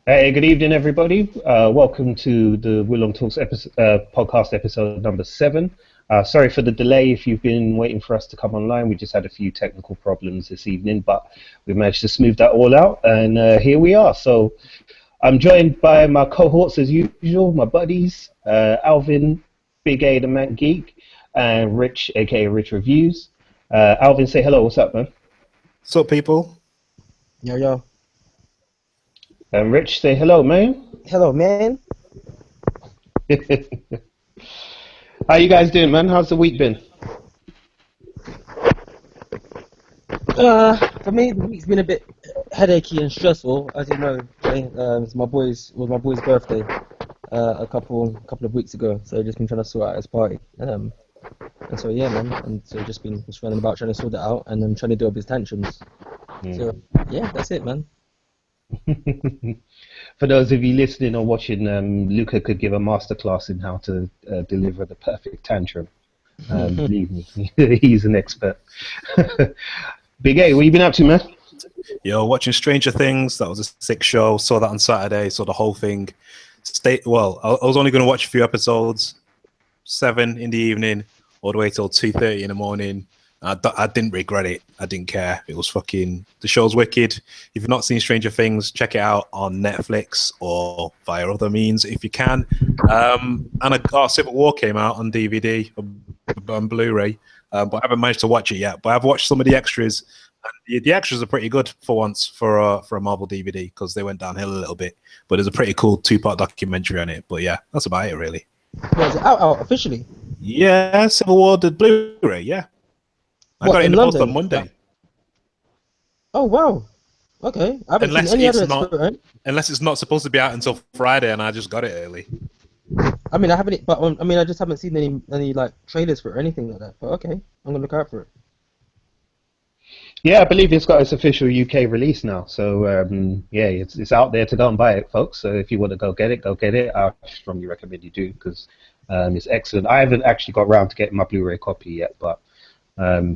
Hey, good evening, everybody. Welcome to the Will Talks podcast episode number 7. Sorry for the delay if you've been waiting for us to come online. We just had a few technical problems this evening, but we managed to smooth that all out, and here we are. So I'm joined by my cohorts as usual, my buddies, Alvin, Big A, the Man Geek, and Rich, aka Rich Reviews. Alvin, say hello. What's up, man? What's up, people? Yo. And Rich, say hello, man. Hello, man. How you guys doing, man? How's the week been? For me, the week's been a bit headachy and stressful, as you know. It's my boy's birthday a couple of weeks ago, so just been trying to sort out his party. And so yeah, man, and so just running about trying to sort it out, and then trying to deal with his tantrums. So yeah, that's it, man. For those of you listening or watching, Luca could give a masterclass in how to deliver the perfect tantrum. Believe me, he's an expert. Big A, what you been up to, man? Yo, watching Stranger Things. That was a sick show. Saw that on Saturday. Saw the whole thing. I was only going to watch a few episodes. 7 in the evening, all the way till 2:30 in the morning. I didn't regret it. I didn't care. It was the show's wicked. If you've not seen Stranger Things, check it out on Netflix or via other means if you can. And Civil War came out on DVD, on Blu-ray, but I haven't managed to watch it yet. But I've watched some of the extras. And the extras are pretty good for once for a Marvel DVD because they went downhill a little bit. But there's a pretty cool 2-part documentary on it. But yeah, that's about it really. Is it out officially? Yeah, Civil War, the Blu-ray, yeah. I got it in the post on Monday. Oh wow! Okay, I haven't seen any other experience. Unless it's not supposed to be out until Friday, and I just got it early. I mean, I haven't, but I just haven't seen any like trailers for it or anything like that. But okay, I'm gonna look out for it. Yeah, I believe it's got its official UK release now. So yeah, it's out there to go and buy it, folks. So if you want to go get it. I strongly recommend you do because it's excellent. I haven't actually got around to getting my Blu-ray copy yet, but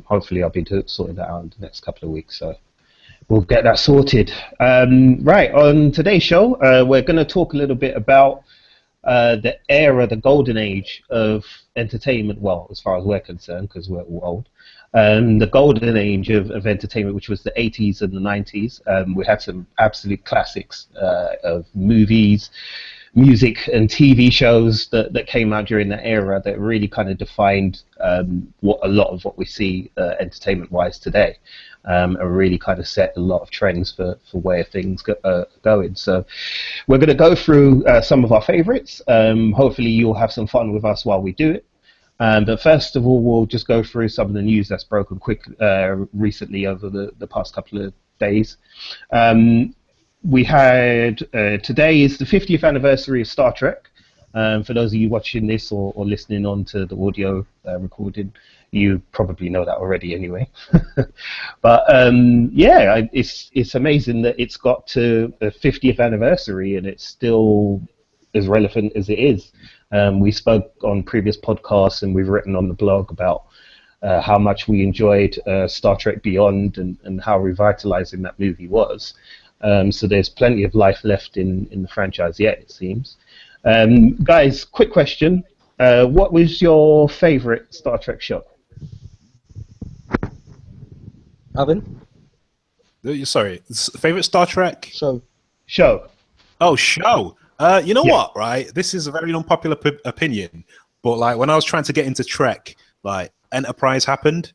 hopefully I'll be sorting that out in the next couple of weeks. So we'll get that sorted. Right, on today's show, we're going to talk a little bit about the era, the golden age of entertainment. Well, as far as we're concerned, because we're all old. The golden age of entertainment, which was the 80s and the 90s. We had some absolute classics of movies, music and TV shows that came out during that era that really kind of defined what a lot of what we see entertainment-wise today, and really kind of set a lot of trends for where things going. So we're going to go through some of our favorites. Hopefully you'll have some fun with us while we do it. But first of all, we'll just go through some of the news that's broken recently over the past couple of days. We had today is the 50th anniversary of Star Trek. For those of you watching this or listening on to the audio recording, you probably know that already anyway. But yeah, it's amazing that it's got to the 50th anniversary and it's still as relevant as it is. We spoke on previous podcasts and we've written on the blog about how much we enjoyed Star Trek Beyond and how revitalizing that movie was. So there's plenty of life left in the franchise yet, it seems. Guys, quick question. What was your favorite Star Trek show? Alvin? Sorry, favorite Star Trek? Show. Oh, show. You know what, right? This is a very unpopular opinion, but like when I was trying to get into Trek, like Enterprise happened,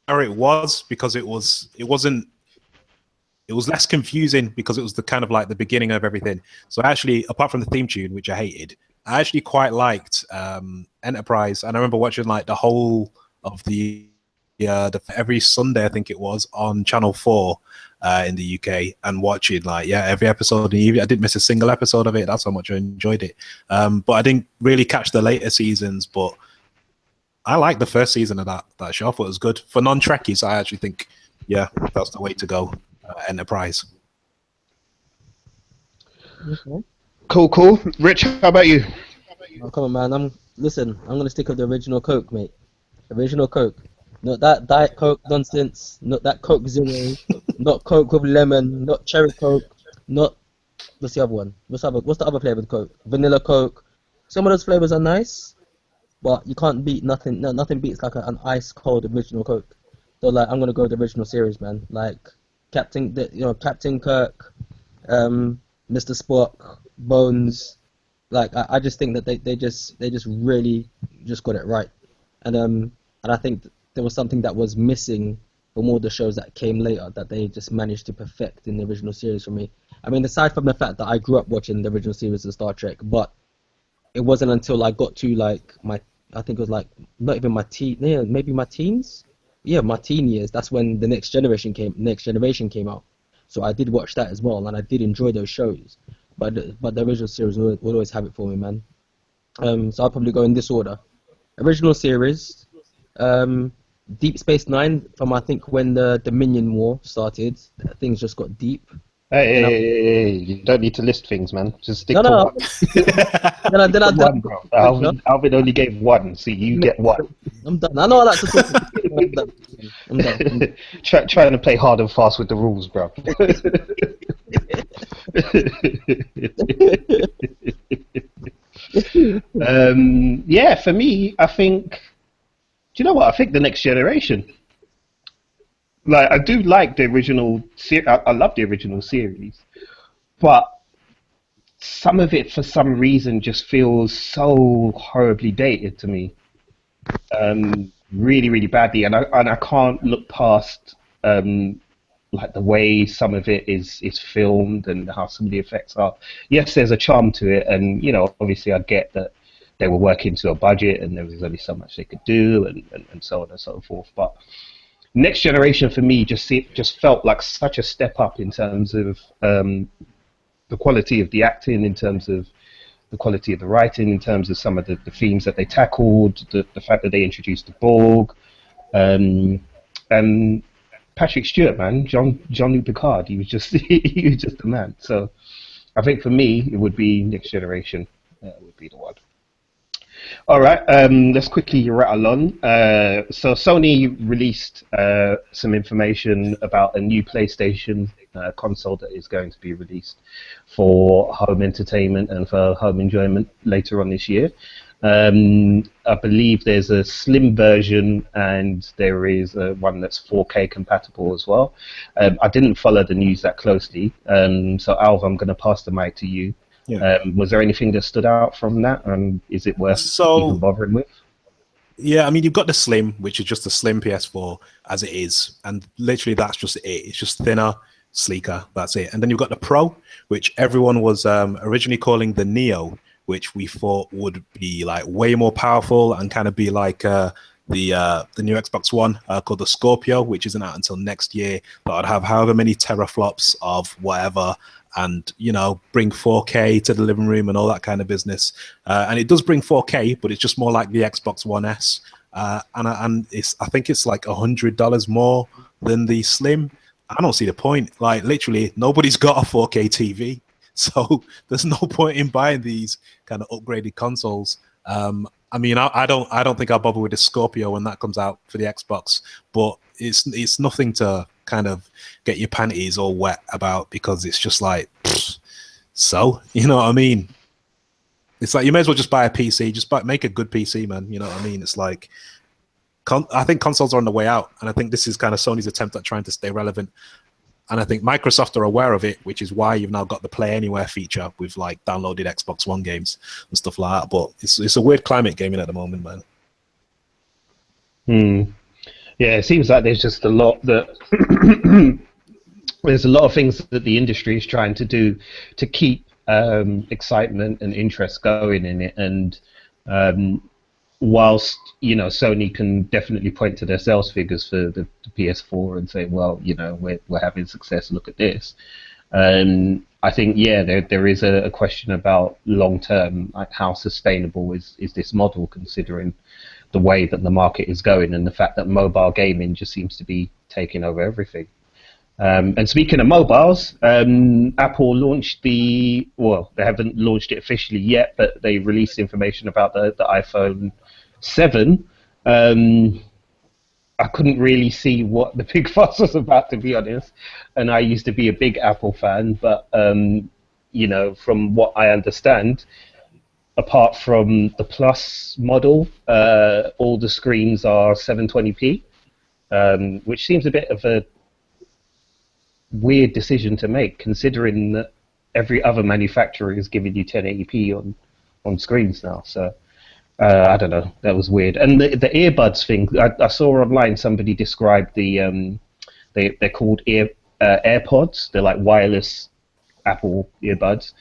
or it was because it was less confusing because it was the kind of like the beginning of everything. So actually, apart from the theme tune, which I hated, I actually quite liked Enterprise, and I remember watching like the whole of the every Sunday, I think it was, on Channel 4 in the UK, and watching like every episode. I didn't miss a single episode of it. That's how much I enjoyed it. But I didn't really catch the later seasons. But I liked the first season of that show. I thought it was good for non-Trekkies. I actually think that's the way to go. Enterprise. Okay. Cool. Rich, how about you? Oh, come on, man. I'm gonna stick with the original Coke, mate. Original Coke. Not that Diet Coke nonsense. Not that Coke Zero. Not Coke with lemon. Not cherry Coke. Not What's the other one? What's the other flavor of Coke? Vanilla Coke. Some of those flavors are nice, but you can't beat nothing. No, nothing beats like an ice cold original Coke. So like, I'm gonna go with the original series, man. Like Captain Kirk, Mr. Spock, Bones. Like I just think that they just really just got it right, and I think there was something that was missing from all the shows that came later that they just managed to perfect in the original series for me. I mean, aside from the fact that I grew up watching the original series of Star Trek, but it wasn't until I got to like I think it was like not even maybe my teens, yeah, my teen years. That's when the Next Generation came out. So I did watch that as well, and I did enjoy those shows. But the original series will always have it for me, man. So I'll probably go in this order: original series, Deep Space Nine, from I think when the Dominion War started. Things just got deep. Hey, you don't need to list things, man. Just stick to No. one. then One, bro. Alvin only gave one, so you get one. I'm done. I know I like to talk. I'm done. Trying to play hard and fast with the rules, bro. Yeah, for me, I think. Do you know what? I think the Next Generation. Like, I do like the original. I love the original series, but some of it, for some reason, just feels so horribly dated to me. Really, really badly, and I can't look past like the way some of it is filmed and how some of the effects are. Yes, there's a charm to it, and obviously I get that they were working to a budget and there was only so much they could do, and so on and so forth. But Next Generation for me just felt like such a step up in terms of the quality of the acting, in terms of the quality of the writing, in terms of some of the themes that they tackled, the fact that they introduced the Borg, and Patrick Stewart, man, Jean-Luc Picard, he was just he was just the man. So I think for me it would be Next Generation, would be the one. All right, let's quickly rattle on. So Sony released some information about a new PlayStation console that is going to be released for home entertainment and for home enjoyment later on this year. I believe there's a slim version and there is one that's 4K compatible as well. I didn't follow the news that closely, so Alva, I'm going to pass the mic to you. Yeah. Was there anything that stood out from that, and is it worth even bothering with? Yeah, I mean, you've got the Slim, which is just a Slim PS4 as it is, and literally that's just it. It's just thinner, sleeker, that's it. And then you've got the Pro, which everyone was originally calling the Neo, which we thought would be like way more powerful and kind of be like the new Xbox One called the Scorpio, which isn't out until next year, but I'd have however many teraflops of whatever, and bring 4K to the living room and all that kind of business. And it does bring 4K, but it's just more like the Xbox One S. And I think it's like $100 more than the Slim. I don't see the point. Like, literally, nobody's got a 4K TV, so there's no point in buying these kind of upgraded consoles. I mean, I don't think I'll bother with the Scorpio when that comes out for the Xbox, but it's nothing to kind of get your panties all wet about, because it's just like, so, you know what I mean? It's like, you may as well just buy a PC, make a good PC, man. You know what I mean? It's like, I think consoles are on the way out, and I think this is kind of Sony's attempt at trying to stay relevant. And I think Microsoft are aware of it, which is why you've now got the Play Anywhere feature with like downloaded Xbox One games and stuff like that. But it's a weird climate gaming at the moment, man. Yeah, it seems like there's just a lot that there's a lot of things that the industry is trying to do to keep excitement and interest going in it. And whilst Sony can definitely point to their sales figures for the PS4 and say, well, we're having success, look at this. I think there is a question about long term, like how sustainable is this model, considering the way that the market is going and the fact that mobile gaming just seems to be taking over everything. And speaking of mobiles, Apple launched they haven't launched it officially yet, but they released information about the iPhone 7. I couldn't really see what the big fuss was about, to be honest. And I used to be a big Apple fan, but you know, from what I understand, apart from the Plus model, all the screens are 720p, which seems a bit of a weird decision to make, considering that every other manufacturer is giving you 1080p on screens now. So I don't know, that was weird. And the earbuds thing, I saw online somebody described they're called AirPods. They're like wireless Apple earbuds.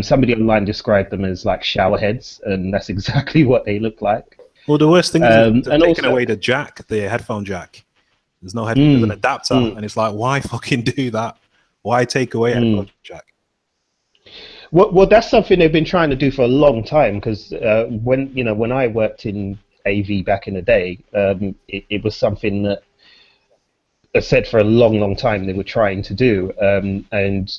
Somebody online described them as like shower heads, and that's exactly what they look like. Well, the worst thing is they've taken also, away the jack, the headphone jack. There's no headphone, there's an adapter, and it's like, why fucking do that? Why take away a headphone jack? Well, that's something they've been trying to do for a long time. Because when I worked in AV back in the day, it was something that I said for a long time they were trying to do, and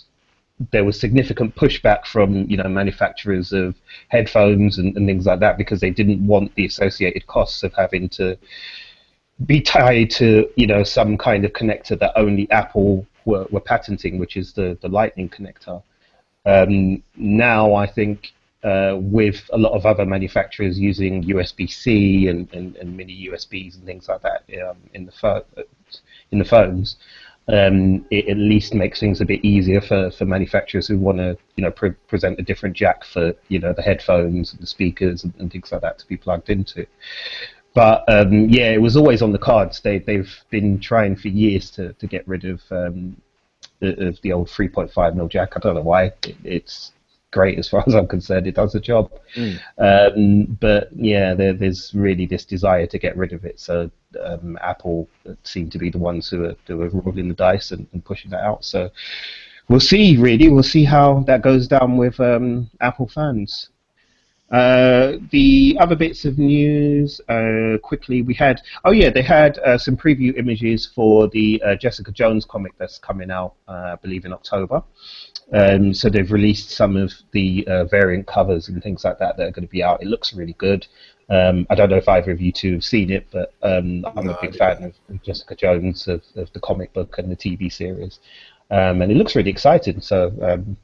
there was significant pushback from manufacturers of headphones and things like that, because they didn't want the associated costs of having to be tied to some kind of connector that only Apple were patenting, which is the Lightning connector. Now I think with a lot of other manufacturers using USB-C and mini USBs and things like that in the phones, it at least makes things a bit easier for manufacturers who want to present a different jack for the headphones, the speakers and things like that to be plugged into. But yeah, it was always on the cards. They've been trying for years to get rid of the old 3.5mm jack. I don't know why. It's great as far as I'm concerned. It does the job. But yeah, there's really this desire to get rid of it. So Apple seem to be the ones who are rolling the dice and pushing that out. So we'll see. Really, we'll see how that goes down with Apple fans. The other bits of news, quickly, they had some preview images for the Jessica Jones comic that's coming out, I believe in October. So they've released some of the variant covers and things like that are going to be out. It looks really good. I don't know if either of you two have seen it, but I'm a big fan of Jessica Jones, of the comic book and the TV series. And it looks really exciting, so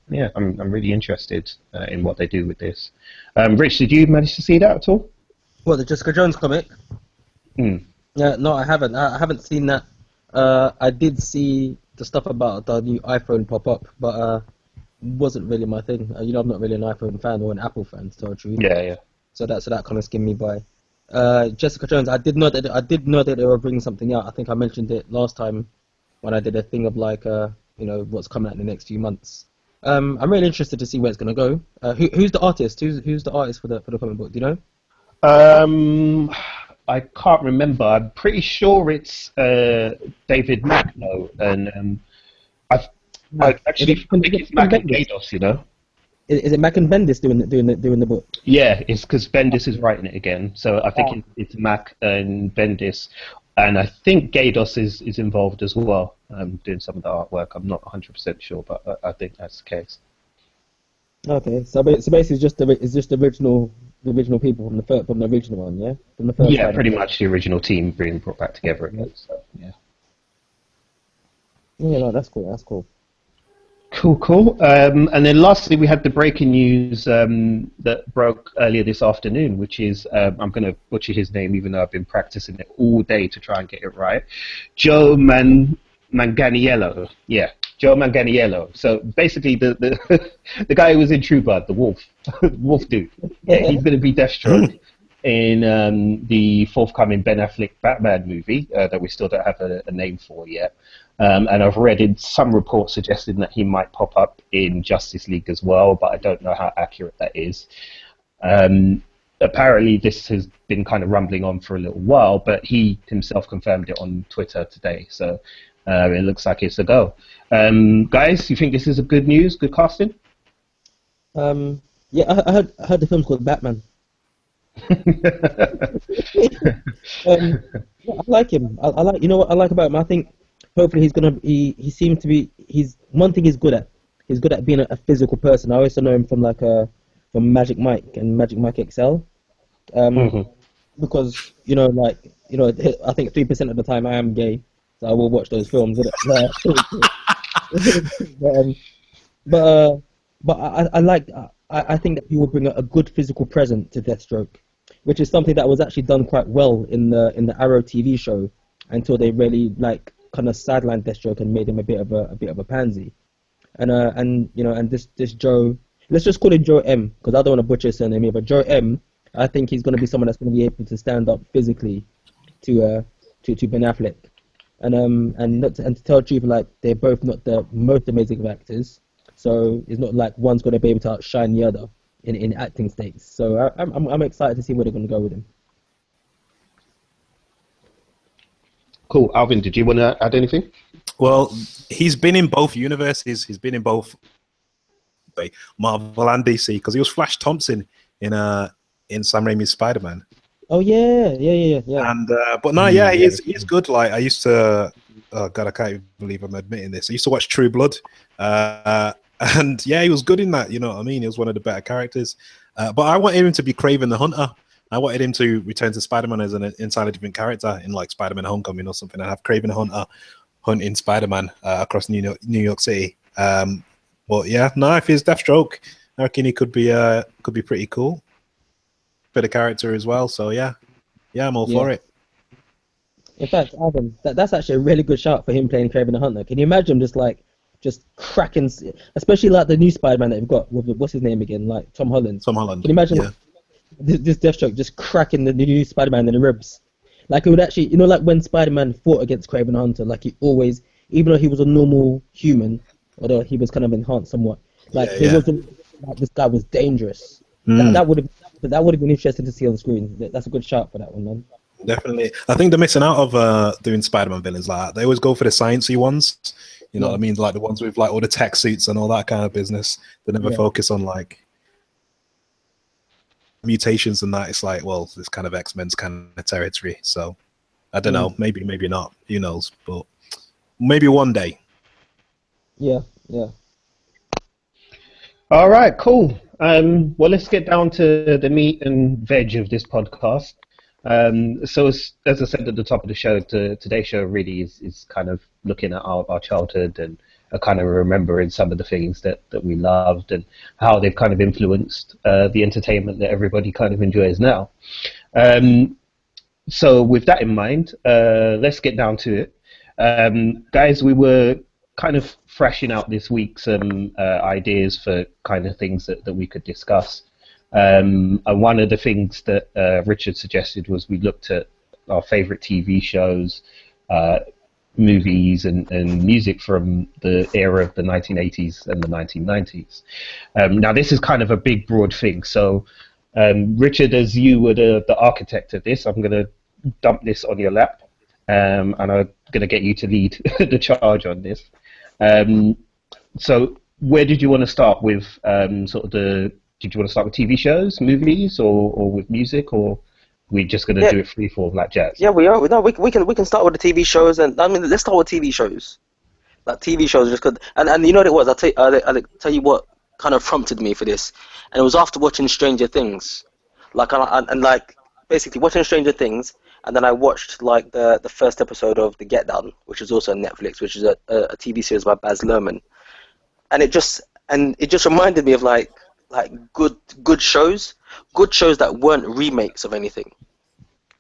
yeah, I'm really interested in what they do with this. Rich, did you manage to see that at all? What, the Jessica Jones comic? Yeah, no, I haven't. I haven't seen that. I did see the stuff about the new iPhone pop up, but wasn't really my thing. I'm not really an iPhone fan or an Apple fan, to tell the truth. Yeah. So that kind of skimmed me by. Jessica Jones, I did know that they were bringing something out. I think I mentioned it last time when I did a thing of like what's coming out in the next few months. I'm really interested to see where it's going to go. Who's the artist? Who's the artist for the comic book? Do you know? I can't remember. I'm pretty sure it's David Mack, though, and I actually think it's Mack and Gaydos, Is it Mack and Bendis doing the book? Yeah, it's because Bendis is writing it again. So I think it's Mack and Bendis. And I think Gaydos is involved as well, doing some of the artwork. I'm not 100% sure, but I think that's the case. Okay, so basically it's just the original people from the original one, yeah? From the first yeah, pretty much the original team being brought back together again. So, yeah. Yeah, no, that's cool. That's cool. Cool. And then lastly, we had the breaking news that broke earlier this afternoon, which is, I'm going to butcher his name, even though I've been practicing it all day to try and get it right. Joe Manganiello. Yeah, Joe Manganiello. So basically, the guy who was in True Blood, the wolf, wolf dude. Yeah, he's going to be Deathstroke in the forthcoming Ben Affleck Batman movie that we still don't have a name for yet. And I've read in some reports suggesting that he might pop up in Justice League as well, but I don't know how accurate that is. Apparently this has been kind of rumbling on for a little while, but he himself confirmed it on Twitter today, so it looks like it's a go. Guys, you think this is a good news, good casting? Yeah, I heard the film's called Batman. I like him. I like, what I like about him? I think hopefully he seems to be, one thing he's good at. He's good at being a physical person. I also know him from from Magic Mike and Magic Mike XL. Because, I think 3% of the time I am gay, so I will watch those films. But but I think that he will bring a good physical present to Deathstroke, which is something that was actually done quite well in the Arrow TV show until they really like kind of sidelined Deathstroke and made him a bit of a pansy. And you know, and this Joe, let's just call him Joe M, because I don't want to butcher his surname here, but Joe M, I think he's going to be someone that's going to be able to stand up physically to Ben Affleck, and to tell the truth, like they're both not the most amazing of actors, so it's not like one's going to be able to outshine the other in acting states. So I'm excited to see where they're going to go with him. Cool. Alvin, did you want to add anything? Well, he's been in both universes. He's been in both Marvel and DC, because he was Flash Thompson in Sam Raimi's Spider-Man. Oh yeah. And but no, yeah, he's good. Like I used to, oh god, I can't even believe I'm admitting this. I used to watch True Blood, and yeah, he was good in that. You know what I mean? He was one of the better characters. But I wanted him to be Kraven the Hunter. I wanted him to return to Spider-Man as an entirely different character in like Spider-Man Homecoming or something, and have Kraven the Hunter hunting Spider-Man across New York City. But yeah, no, if he's Deathstroke, I reckon he could be pretty cool for the character as well. So yeah, I'm all for it. In fact, Adam, that's actually a really good shout for him playing Kraven the Hunter. Can you imagine just cracking, especially like the new Spider-Man that we've got with what's his name again, like Tom Holland. Tom Holland. Can you imagine this Deathstroke just cracking the new Spider-Man in the ribs? Like it would actually, you know, like when Spider-Man fought against Kraven the Hunter, like he always, even though he was a normal human, although he was kind of enhanced somewhat, like it wasn't like this guy was dangerous. That would have been interesting to see on screen. That's a good shout for that one, man. Definitely. I think they're missing out of doing Spider-Man villains like that. They always go for the sciencey ones. You know what I mean? Like the ones with like all the tech suits and all that kind of business. They never focus on like mutations and that. It's like, well, this kind of X-Men's kind of territory. So I don't know. Maybe not. Who knows? But maybe one day. Yeah. All right, cool. Well, let's get down to the meat and veg of this podcast. So as I said at the top of the show, today's show really is kind of looking at our childhood and kind of remembering some of the things that we loved and how they've kind of influenced the entertainment that everybody kind of enjoys now. So with that in mind, let's get down to it. Guys, we were kind of thrashing out this week some ideas for kind of things that we could discuss. And one of the things that Richard suggested was we looked at our favorite TV shows, movies, and music from the era of the 1980s and the 1990s. Now, this is kind of a big, broad thing. So, Richard, as you were the architect of this, I'm going to dump this on your lap, and I'm going to get you to lead the charge on this. So, where did you want to start with Did you want to start with TV shows, movies, or with music, or we're just going to do it freeform like jazz? Yeah, we are. No, we can start with the TV shows, and I mean, let's start with TV shows. Like TV shows, just good. And you know what it was? I'll tell you what kind of prompted me for this, and it was after watching Stranger Things. And basically watching Stranger Things, and then I watched like the first episode of The Get Down, which is also on Netflix, which is a TV series by Baz Luhrmann, and it just reminded me of like good shows that weren't remakes of anything,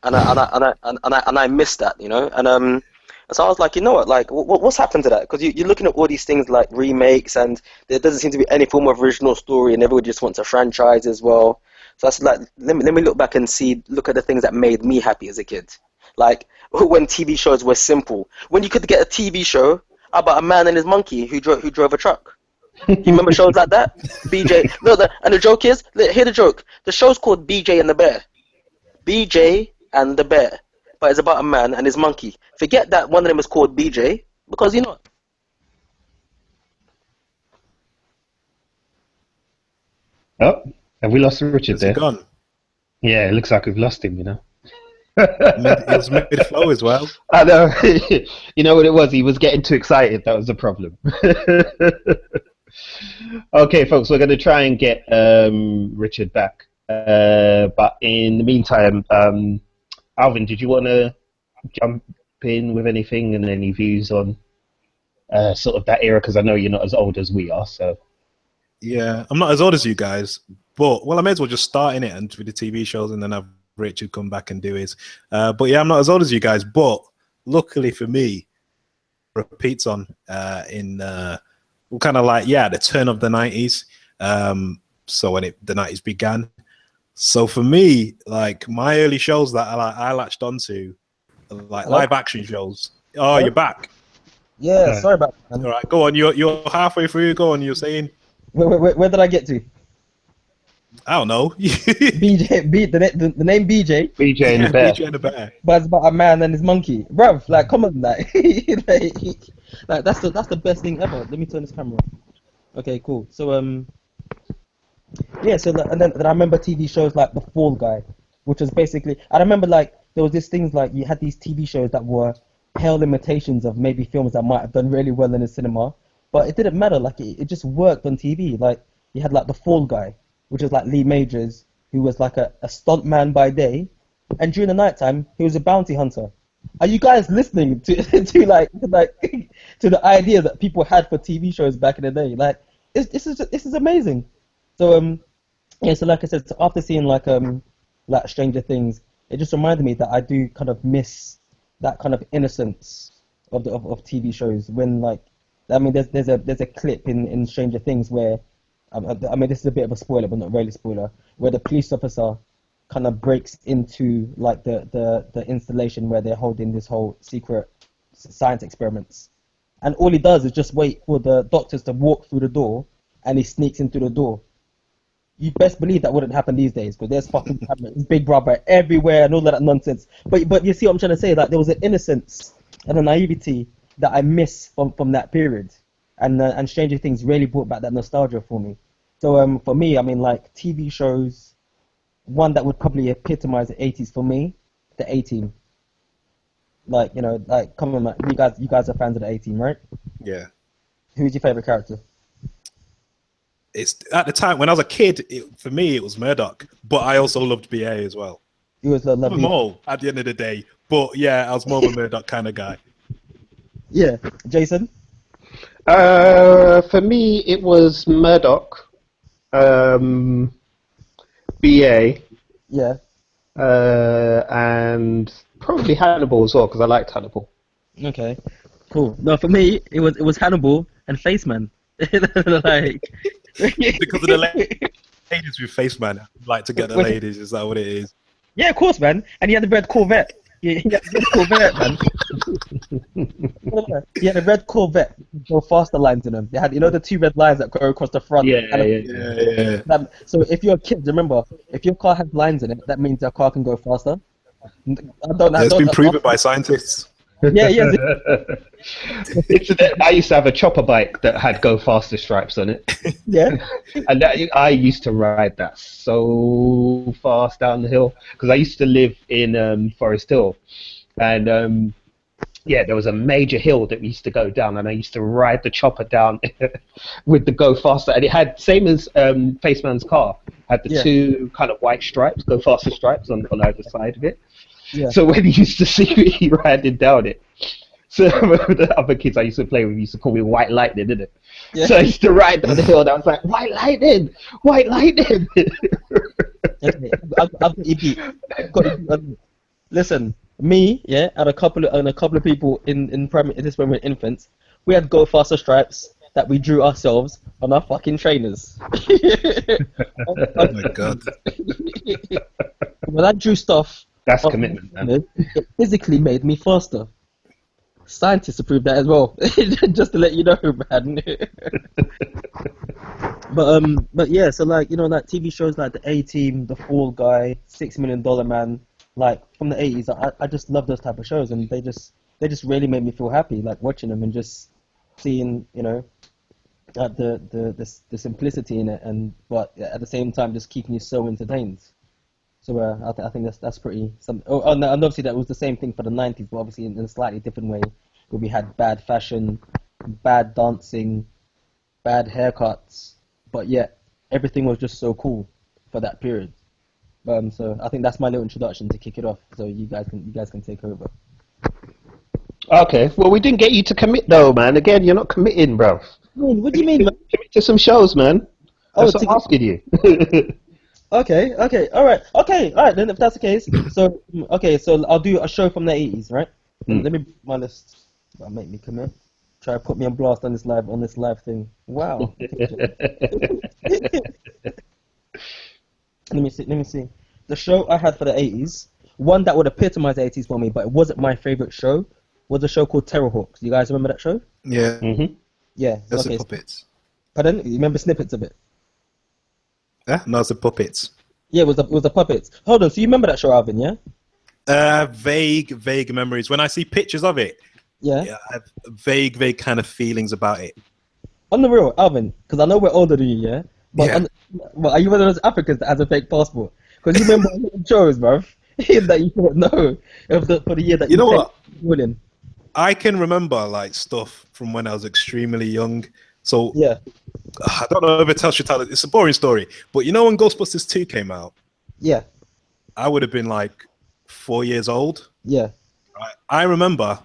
and I missed that, you know, and so I was like, you know what, like what's happened to that? Because you're looking at all these things like remakes, and there doesn't seem to be any form of original story, and everybody just wants a franchise as well. So I said, like, let me look back and look at the things that made me happy as a kid, like when TV shows were simple, when you could get a TV show about a man and his monkey who drove a truck. You remember shows like that? BJ. No, and the joke is, hear the joke. The show's called BJ and the Bear. BJ and the Bear. But it's about a man and his monkey. Forget that one of them is called BJ, because you know. Oh, have we lost Richard there? Gone. Yeah, it looks like we've lost him, you know. It's mid-flow as well. I know. You know what it was? He was getting too excited. That was the problem. Okay, folks, we're going to try and get Richard back. But in the meantime, Alvin, did you want to jump in with anything and any views on sort of that era? Because I know you're not as old as we are. So Yeah, I'm not as old as you guys, but well, I may as well just start in it and with the TV shows, and then have Richard come back and do his. But yeah, I'm not as old as you guys, but luckily for me, repeats on in kind of like the turn of the 90s. So when the 90s began. So for me, like my early shows that I latched onto, like Hello? live action shows. Oh, Hello? you're back. Yeah, Yeah. sorry about that, All man. right, go on. You're halfway through. Go on. You're saying Where did I get to? I don't know. BJ, the name BJ, BJ and the Yeah, Bear. BJ and the Bear. but it's about a man and his monkey. Bruv, like, come on, like, like that's the best thing ever. Let me turn this camera off. Okay, cool. So, yeah, so and then I remember TV shows like The Fall Guy, which was basically, I remember like there was these things like you had these TV shows that were pale imitations of maybe films that might have done really well in the cinema, but it didn't matter. Like it just worked on TV. Like you had like The Fall Guy, which was like Lee Majors, who was like a stunt man by day, and during the nighttime he was a bounty hunter. Are you guys listening to to the idea that people had for TV shows back in the day? Like this is amazing. So yeah, so like I said, so after seeing like Stranger Things, it just reminded me that I do kind of miss that kind of innocence of TV shows when like I mean there's a clip in Stranger Things where I mean this is a bit of a spoiler but not really spoiler, where the police officer kind of breaks into like the installation where they're holding this whole secret science experiments, and all he does is just wait for the doctors to walk through the door and he sneaks into the door. You best believe that wouldn't happen these days because there's fucking cameras, Big Brother everywhere and all of that nonsense. But you see what I'm trying to say? Like there was an innocence and a naivety that I miss from that period, and Stranger Things really brought back that nostalgia for me. So for me, I mean like TV shows, one that would probably epitomize the 80s for me, the A-Team. Like like come on, man, you guys are fans of the A-Team, right? Yeah. Who's your favorite character? It's at the time when I was a kid. For me, it was Murdoch, but I also loved BA as well. You always love Love them all at the end of the day, but yeah, I was more of a Murdoch kind of guy. Yeah, Jason. For me, it was Murdoch, BA, Yeah. and probably Hannibal as well because I liked Hannibal. Okay. Cool. No, for me, it was Hannibal and Faceman. Like Because of the ladies with face, man. Like to get the ladies, is that what it is? Yeah, of course, man. And he had the red Corvette. He had the red Corvette, man. He had a red Corvette. Go faster lines in them. They had, the two red lines that go across the front. Yeah. So if you're a kid, remember, if your car has lines in it, that means your car can go faster. It's been proven by scientists. Yeah. I used to have a chopper bike that had go faster stripes on it. Yeah. And I used to ride that so fast down the hill because I used to live in Forest Hill, and there was a major hill that we used to go down, and I used to ride the chopper down with the go faster, and it had same as Faceman's car had the two kind of white stripes, go faster stripes on either side of it. Yeah. So when he used to see me riding down it, so the other kids I used to play with used to call me White Lightning, didn't it? Yeah. So I used to ride down the hill and I was like, White Lightning! White Lightning! Okay, I've got you beat. Listen, me, and a couple of people in primary, this when we were infants, we had go faster stripes that we drew ourselves on our fucking trainers. Oh my god. When I drew stuff, that's commitment, man. It physically made me faster. Scientists have proved that as well. Just to let you know, man. But yeah, so like like TV shows like the A-Team, The Fall Guy, $6 Million Man, like from the 80s, I just love those type of shows, and they just really made me feel happy, like watching them and just seeing the simplicity in it, but at the same time just keeping you so entertained. So I think that's pretty something. Oh, and obviously that was the same thing for the 90s, but obviously in a slightly different way, where we had bad fashion, bad dancing, bad haircuts, but yet everything was just so cool for that period. So I think that's my little introduction to kick it off. So you guys can take over. Okay. Well, we didn't get you to commit though, man. Again, you're not committing, bro. What do you mean? Commit to some shows, man. Oh, That's what I'm asking you. okay, all right. Then if that's the case, so so I'll do a show from the 80s, right? Let me my list. That'll make me commit. Try to put me on blast on this live thing. Wow. Let me see. The show I had for the 80s, one that would epitomize the 80s for me, but it wasn't my favorite show, was a show called Terrorhawks. You guys remember that show? Yeah. Mm-hmm. Yeah. That's Okay. the puppets. Pardon? You remember snippets of it? No, it's the puppets. Yeah, it was the puppets. Hold on. So you remember that show, Alvin? Yeah. Vague memories. When I see pictures of it, Yeah. I have vague kind of feelings about it. On the real, Alvin, because I know we're older than you, yeah. But Yeah. Are you one of those Africans that has a fake passport? Because you remember shows, bruv, that you don't know for the year that You know what? William. I can remember like stuff from when I was extremely young. So Yeah. I don't know if it tells you. It's a boring story, but you know when Ghostbusters 2 came out, Yeah. I would have been like 4 years old. Yeah. Right? I remember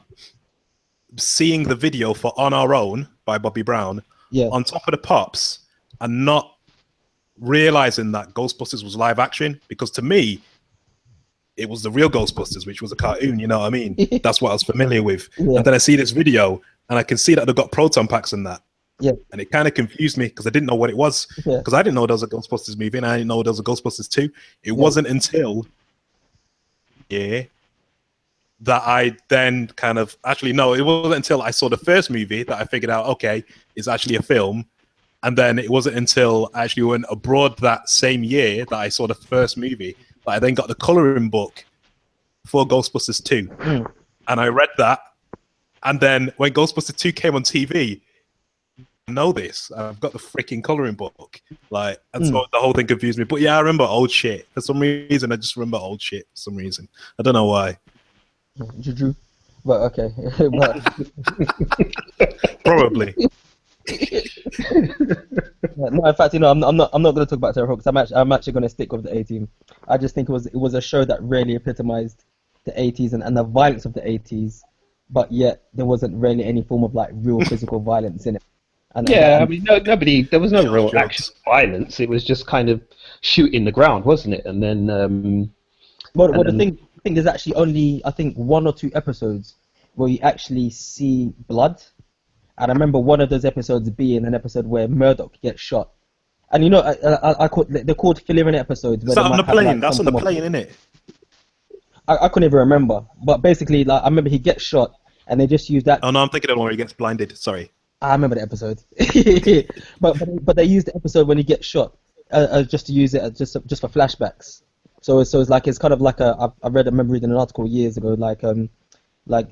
seeing the video for On Our Own by Bobby Brown Yeah. on Top of the Pops and not realizing that Ghostbusters was live action, because to me it was the real Ghostbusters, which was a cartoon, you know what I mean? That's what I was familiar with. Yeah. And then I see this video and I can see that they've got proton packs in that. Yeah. And it kind of confused me because I didn't know what it was. Yeah. Because I didn't know there was a Ghostbusters movie and I didn't know there was a Ghostbusters 2. It wasn't until that I then kind of it wasn't until I saw the first movie that I figured out, okay, it's actually a film. And then it wasn't until I actually went abroad that same year that I saw the first movie that I then got the coloring book for Ghostbusters 2. And I read that. And then when Ghostbusters 2 came on TV, I know this. I've got the freaking coloring book. And so the whole thing confused me. But yeah, I remember old shit. For some reason, I just remember old shit for some reason. I don't know why. Juju. But okay. But Probably. no, in fact, I'm not going to talk about Terrorhawks. I'm actually going to stick with the A-Team. I just think it was a show that really epitomized the 80s and the violence of the 80s, but yet there wasn't really any form of like real physical violence in it. I mean, there was no real actual violence. It was just kind of shooting the ground, wasn't it? And then, the thing is actually only, I think, 1 or 2 episodes where you actually see blood. And I remember one of those episodes being an episode where Murdoch gets shot. And you know, they're called filler-in episodes. Is that on the plane? That's on the plane, isn't it? I couldn't even remember. But basically, like, I remember he gets shot, and they just use that. Oh no, I'm thinking of the one where he gets blinded. Sorry. I remember the episode. but they used the episode when he gets shot just to use it just for flashbacks. So it's kind of like I remember reading an article years ago, like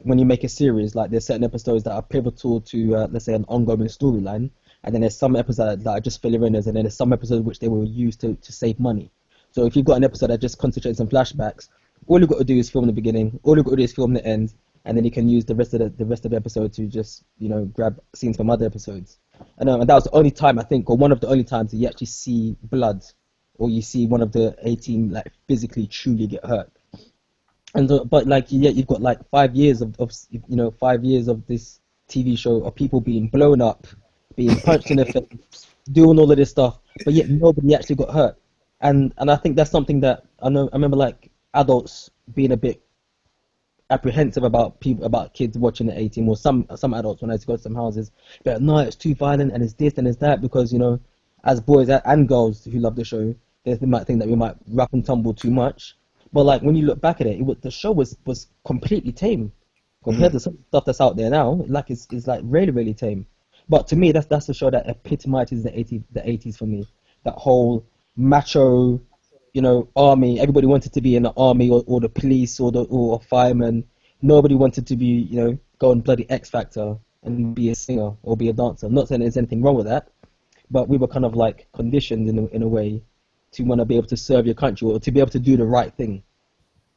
when you make a series, like there's certain episodes that are pivotal to let's say an ongoing storyline, and then there's some episodes that are just filler-inners, and then there's some episodes which they will use to save money. So if you've got an episode that just concentrates on flashbacks, all you've got to do is film the beginning, all you've got to do is film the end, and then you can use the rest of the episode to just grab scenes from other episodes. And that was the only time, I think, or one of the only times that you actually see blood, or you see one of the A-Team like physically truly get hurt. And but like you've got like 5 years of 5 years of this TV show of people being blown up, being punched in the face, doing all of this stuff, but yet nobody actually got hurt. And I think that's something that I remember like adults being a bit apprehensive about kids watching the A-Team, or some adults when I used to go to some houses, but no, it's too violent and it's this and it's that, because as boys and girls who love the show, they might think that we might rap and tumble too much. But like when you look back at it, the show was completely tame compared to some stuff that's out there now. Like it's like really, really tame. But to me, that's the show that epitomizes the 80s for me. That whole macho, army. Everybody wanted to be in the army or the police or a fireman. Nobody wanted to be, go on bloody X Factor and be a singer or be a dancer. I'm not saying there's anything wrong with that, but we were kind of like conditioned in a way to want to be able to serve your country or to be able to do the right thing.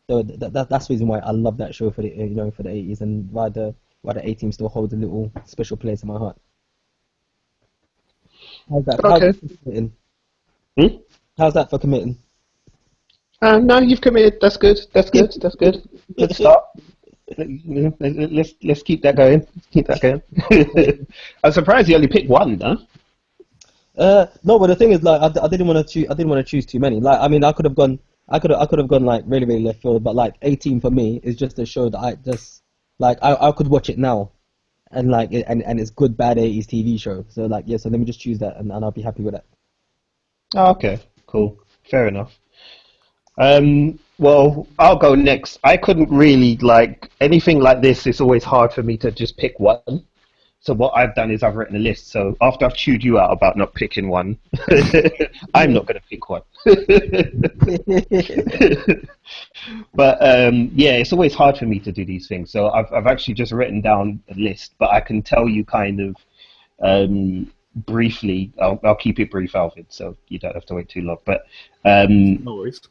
So that's the reason why I love that show for the 80s, and why the A-Team still holds a little special place in my heart. How's that? Okay. How's that for committing? No, you've committed. That's good. That's good. That's good. Good start. Let's keep that going. I'm surprised you only picked one, though. No, but the thing is, like, I didn't want to choose. I didn't want to choose too many. Like, I mean, I could have gone. I could have gone like really, really left field. But like 18 for me is just a show that I just like. I could watch it now, and like, and it's good bad 80s TV show. So like, yeah. So let me just choose that, and I'll be happy with that. Oh, okay, cool, fair enough. Well, I'll go next. I couldn't really like anything like this. It's always hard for me to just pick one. So what I've done is I've written a list. So after I've chewed you out about not picking one, I'm not going to pick one. But yeah, it's always hard for me to do these things. So I've actually just written down a list, but I can tell you kind of briefly. I'll keep it brief, Alvin, so you don't have to wait too long. But No worries.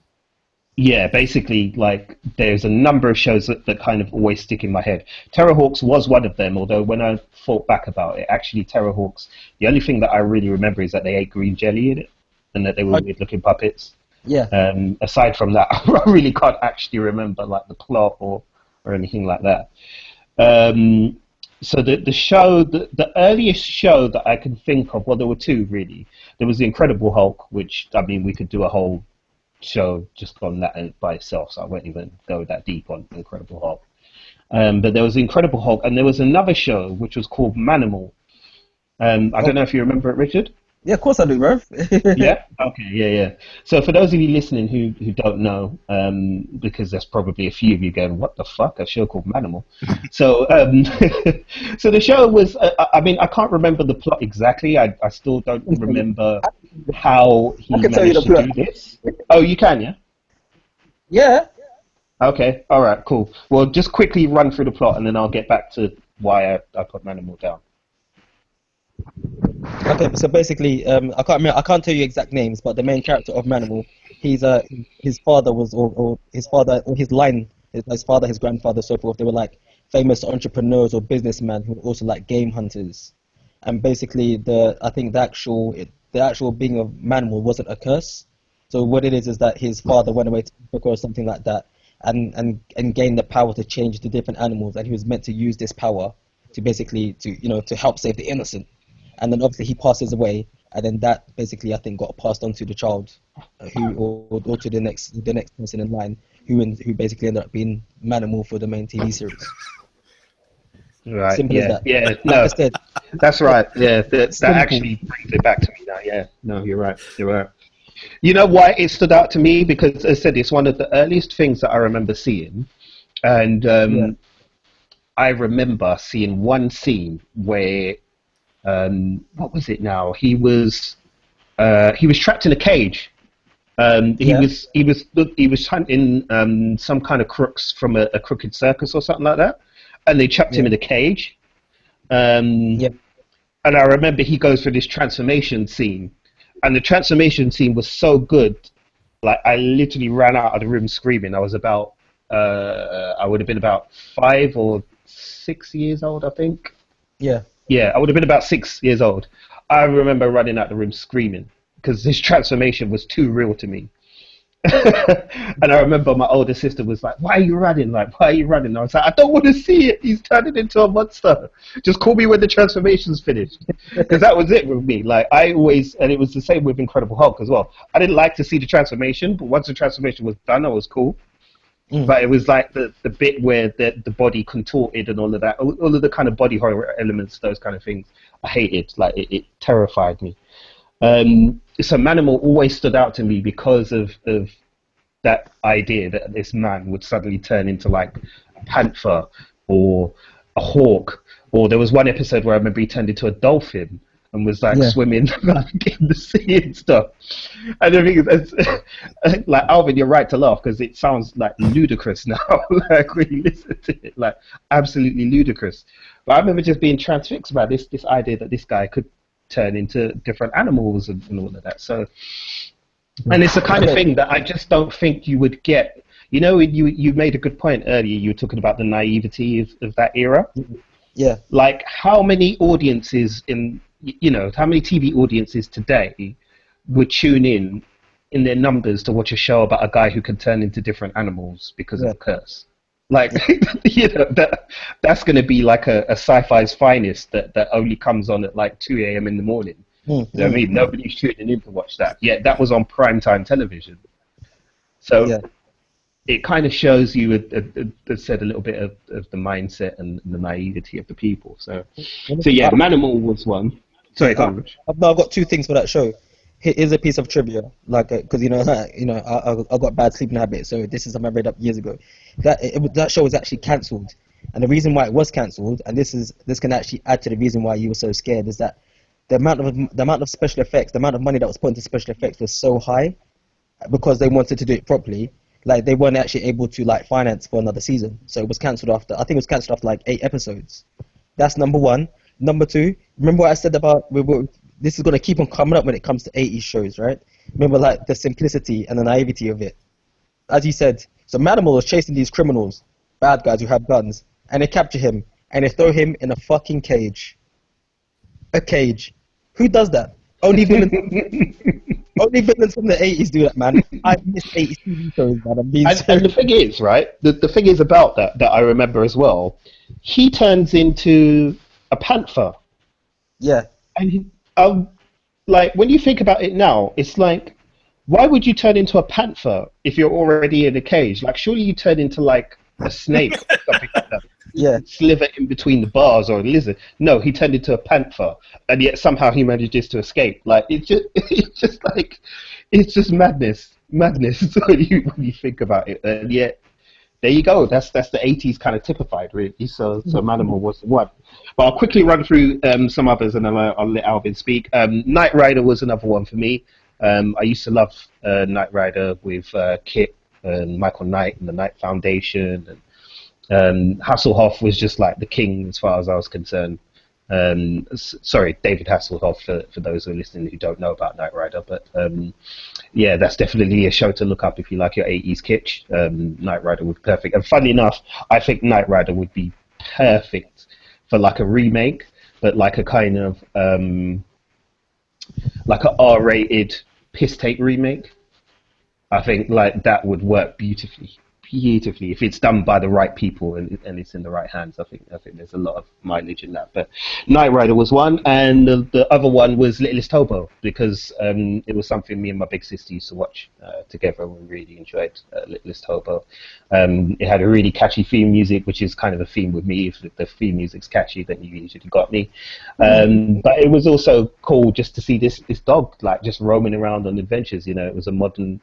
yeah, basically, like, there's a number of shows that kind of always stick in my head. Terrorhawks was one of them, although when I thought back about it, actually, Terrorhawks, the only thing that I really remember is that they ate green jelly in it, and that they were weird-looking puppets. Yeah. Aside from that, I really can't actually remember, like, the plot or anything like that. So the show, the earliest show that I can think of, well, there were two, really. There was The Incredible Hulk, which, I mean, we could do a whole show just on that by itself, so I won't even go that deep on Incredible Hulk. But there was Incredible Hulk, and there was another show which was called Manimal. I don't know if you remember it, Richard. Yeah, of course I do, bro. Yeah. Okay. Yeah. So for those of you listening who don't know, because there's probably a few of you going, "What the fuck?" A show called Manimal. So so the show was. I mean, I can't remember the plot exactly. I still don't remember how he I can tell you managed the to plot. do this. Oh, you can, yeah. Yeah. Okay. All right. Cool. Well, just quickly run through the plot, and then I'll get back to why I put Manimal down. Okay, so basically, I can't remember, I can't tell you exact names, but the main character of Manimal, his father was, or his father, or his line, his father, his grandfather, so forth. They were like famous entrepreneurs or businessmen who were also like game hunters, and basically, I think the actual being of Manimal wasn't a curse. So what it is that his father went away to Africa or something like that, and gained the power to change the different animals, and he was meant to use this power to basically to help save the innocent. And then obviously he passes away, and then that basically I think got passed on to the child, or to the next person in line, who basically ended up being Manimal for the main TV series. Right. Simple as that. Yeah. Like No. I said, That's right. Yeah, that Simple. actually brings it back to me now. Yeah, no, you're right. You're right. You know why it stood out to me? Because, as I said, it's one of the earliest things that I remember seeing, and I remember seeing one scene where, what was it now? He was trapped in a cage. He was hunting some kind of crooks from a crooked circus or something like that, and they chucked him in a cage. And I remember he goes through this transformation scene, and the transformation scene was so good, like I literally ran out of the room screaming. I was about, I would have been about 5 or 6 years old, I think. Yeah. Yeah, I would have been about 6 years old. I remember running out the room screaming because this transformation was too real to me. And I remember my older sister was like, "Why are you running? Like, why are you running?" And I was like, "I don't want to see it. He's turning into a monster. Just call me when the transformation's finished." Because that was it with me. Like, I always, and it was the same with Incredible Hulk as well. I didn't like to see the transformation, but once the transformation was done, I was cool. But it was like the bit where the body contorted and all of that, all of the kind of body horror elements, those kind of things, I hated. Like, it terrified me. So Manimal always stood out to me because of that idea that this man would suddenly turn into like a panther or a hawk. Or there was one episode where I remember he turned into a dolphin and was like swimming in the sea and stuff. And the thing is, like, Alvin, you're right to laugh because it sounds like ludicrous now. Like, when you listen to it, like, absolutely ludicrous. But I remember just being transfixed by this idea that this guy could turn into different animals and all of that. So, and it's the kind of thing that I just don't think you would get. You know, you made a good point earlier. You were talking about the naivety of that era. Yeah. Like, how many audiences how many TV audiences today would tune in their numbers to watch a show about a guy who can turn into different animals because of a curse? Like, that's going to be like a sci-fi's finest that only comes on at like 2 a.m. in the morning. You know what I mean? Nobody's tuning in to watch that. Yet that was on primetime television. So Yeah. it kind of shows you, as said, a little bit of the mindset and the naivety of the people. So yeah, Manimal was one. Sorry, go on, Rich. I've got two things for that show. Here's a piece of trivia, like, because I got bad sleeping habits, so this is something I read up years ago. That show was actually cancelled, and the reason why it was cancelled, and this can actually add to the reason why you were so scared, is that the amount of special effects, the amount of money that was put into special effects was so high, because they wanted to do it properly. Like, they weren't actually able to like finance for another season, so it was cancelled after. I think it was cancelled after like 8 episodes. That's number one. Number two, remember what I said about this is gonna keep on coming up when it comes to 80s shows, right? Remember, like, the simplicity and the naivety of it. As you said, so Manimal was chasing these criminals, bad guys who have guns, and they capture him and they throw him in a fucking cage. A cage. Who does that? Only villains. Only villains from the 80s do that, man. I miss 80s TV shows, man. And the thing is, right? The thing is about that I remember as well. He turns into a panther. Yeah. And like, when you think about it now, it's like, why would you turn into a panther if you're already in a cage? Like, surely you turn into like a snake or something like that. Yeah. Slither in between the bars, or a lizard. No, he turned into a panther, and yet somehow he manages to escape. Like, it's just madness when you think about it. And yet, there you go. That's the 80s kind of typified, really. So Manimal was one. But I'll quickly run through some others, and then I'll let Alvin speak. Knight Rider was another one for me. I used to love Knight Rider with Kit and Michael Knight and the Knight Foundation, and Hasselhoff was just like the king as far as I was concerned. Sorry, David Hasselhoff, for those who are listening who don't know about Knight Rider. But yeah, that's definitely a show to look up if you like your 80s kitsch. Knight Rider would be perfect. And funny enough, I think Knight Rider would be perfect for like a remake, but like a kind of like a R-rated piss take remake. I think like that would work beautifully if it's done by the right people and it's in the right hands. I think there's a lot of mileage in that. But Knight Rider was one, and the other one was Littlest Hobo, because it was something me and my big sister used to watch together, and we really enjoyed Littlest Hobo. It had a really catchy theme music, which is kind of a theme with me. If the theme music's catchy, then you usually got me. But it was also cool just to see this dog like just roaming around on adventures. You know, it was a modern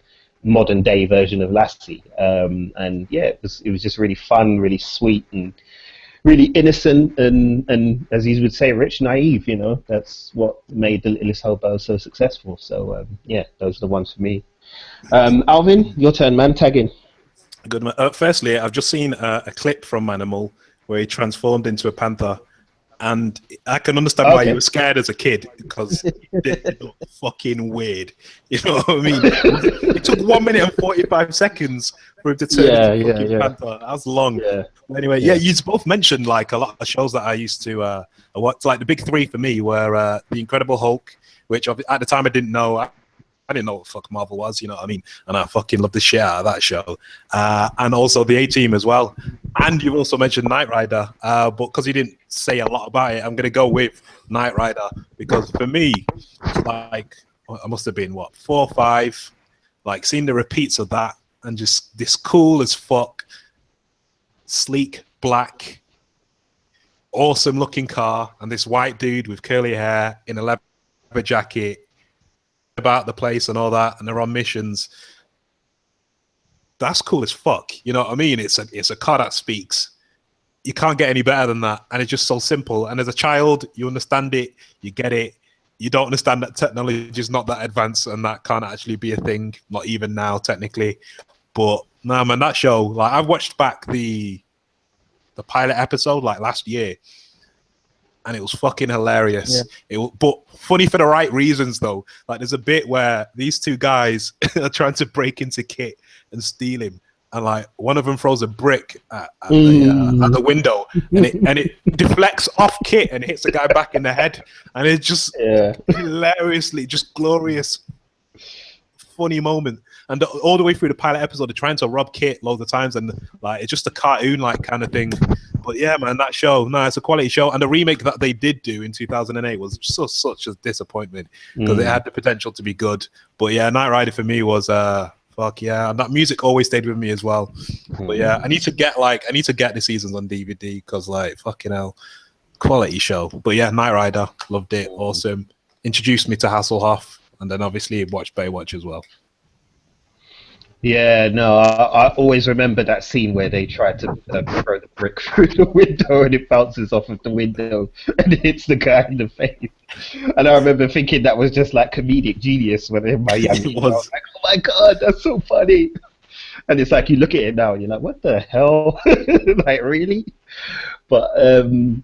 day version of Lassie, and yeah, it was just really fun, really sweet, and really innocent, and as you would say, rich, naive. You know, that's what made the Littlest Hobo so successful. So yeah, those are the ones for me. Alvin, your turn, man. Tag in. Good man. Firstly, I've just seen a clip from Manimal where he transformed into a panther. And I can understand why you were scared as a kid, because it looked fucking weird. You know what I mean? It took 1 minute and 45 seconds for him to turn into a fucking panther. That was long. Yeah. Anyway, you both mentioned like a lot of shows that I used to watch. Like the big three for me were The Incredible Hulk, which at the time I didn't know. I didn't know what the fuck Marvel was, you know what I mean? And I fucking loved the shit out of that show. And also the A-Team as well. And you've also mentioned Knight Rider. But because you didn't say a lot about it, I'm going to go with Knight Rider. Because for me, like, I must have been, 4 or 5, like, seeing the repeats of that. And just this cool as fuck, sleek, black, awesome looking car. And this white dude with curly hair in a leather jacket, about the place and all that, and they're on missions. That's cool as fuck. You know what I mean? It's a car that speaks. You can't get any better than that, and it's just so simple. And as a child, you understand it, you get it. You don't understand that technology is not that advanced, and that can't actually be a thing. Not even now, technically. But no, man, that show. Like, I've watched back the pilot episode like last year. And it was fucking hilarious. Yeah. But funny for the right reasons, though. Like, there's a bit where these two guys are trying to break into Kit and steal him. And, like, one of them throws a brick at the window. And it deflects off Kit and hits the guy back in the head. And it's just hilariously, just glorious, funny moment. And all the way through the pilot episode, they're trying to rob Kit loads of times. And, like, it's just a cartoon-like kind of thing. But yeah, man, that show, no, it's a quality show. And the remake that they did do in 2008 was such a disappointment because it had the potential to be good. But yeah, Knight Rider for me was fuck yeah, and that music always stayed with me as well. But yeah, I need to get the seasons on DVD because like fucking hell, quality show. But yeah, Knight Rider, loved it, awesome. Introduced me to Hasselhoff, and then obviously watched Baywatch as well. Yeah, no, I always remember that scene where they tried to throw the brick through the window and it bounces off of the window and hits the guy in the face. And I remember thinking that was just like comedic genius when in my young age. I was like, oh my god, that's so funny. And it's like you look at it now and you're like, what the hell? Like, really? But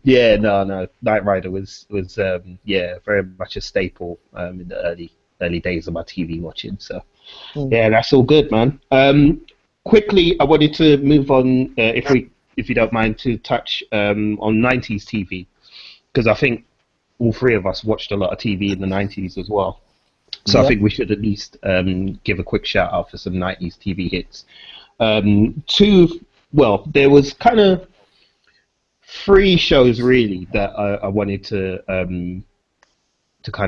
yeah, no, Knight Rider was yeah, very much a staple in the early days of my TV watching. So. Yeah, that's all good, man. Quickly, I wanted to move on, if you don't mind, to touch on 90s TV, because I think all three of us watched a lot of TV in the 90s as well. So I think we should at least give a quick shout out for some 90s TV hits. There was kind of three shows really that I wanted to kind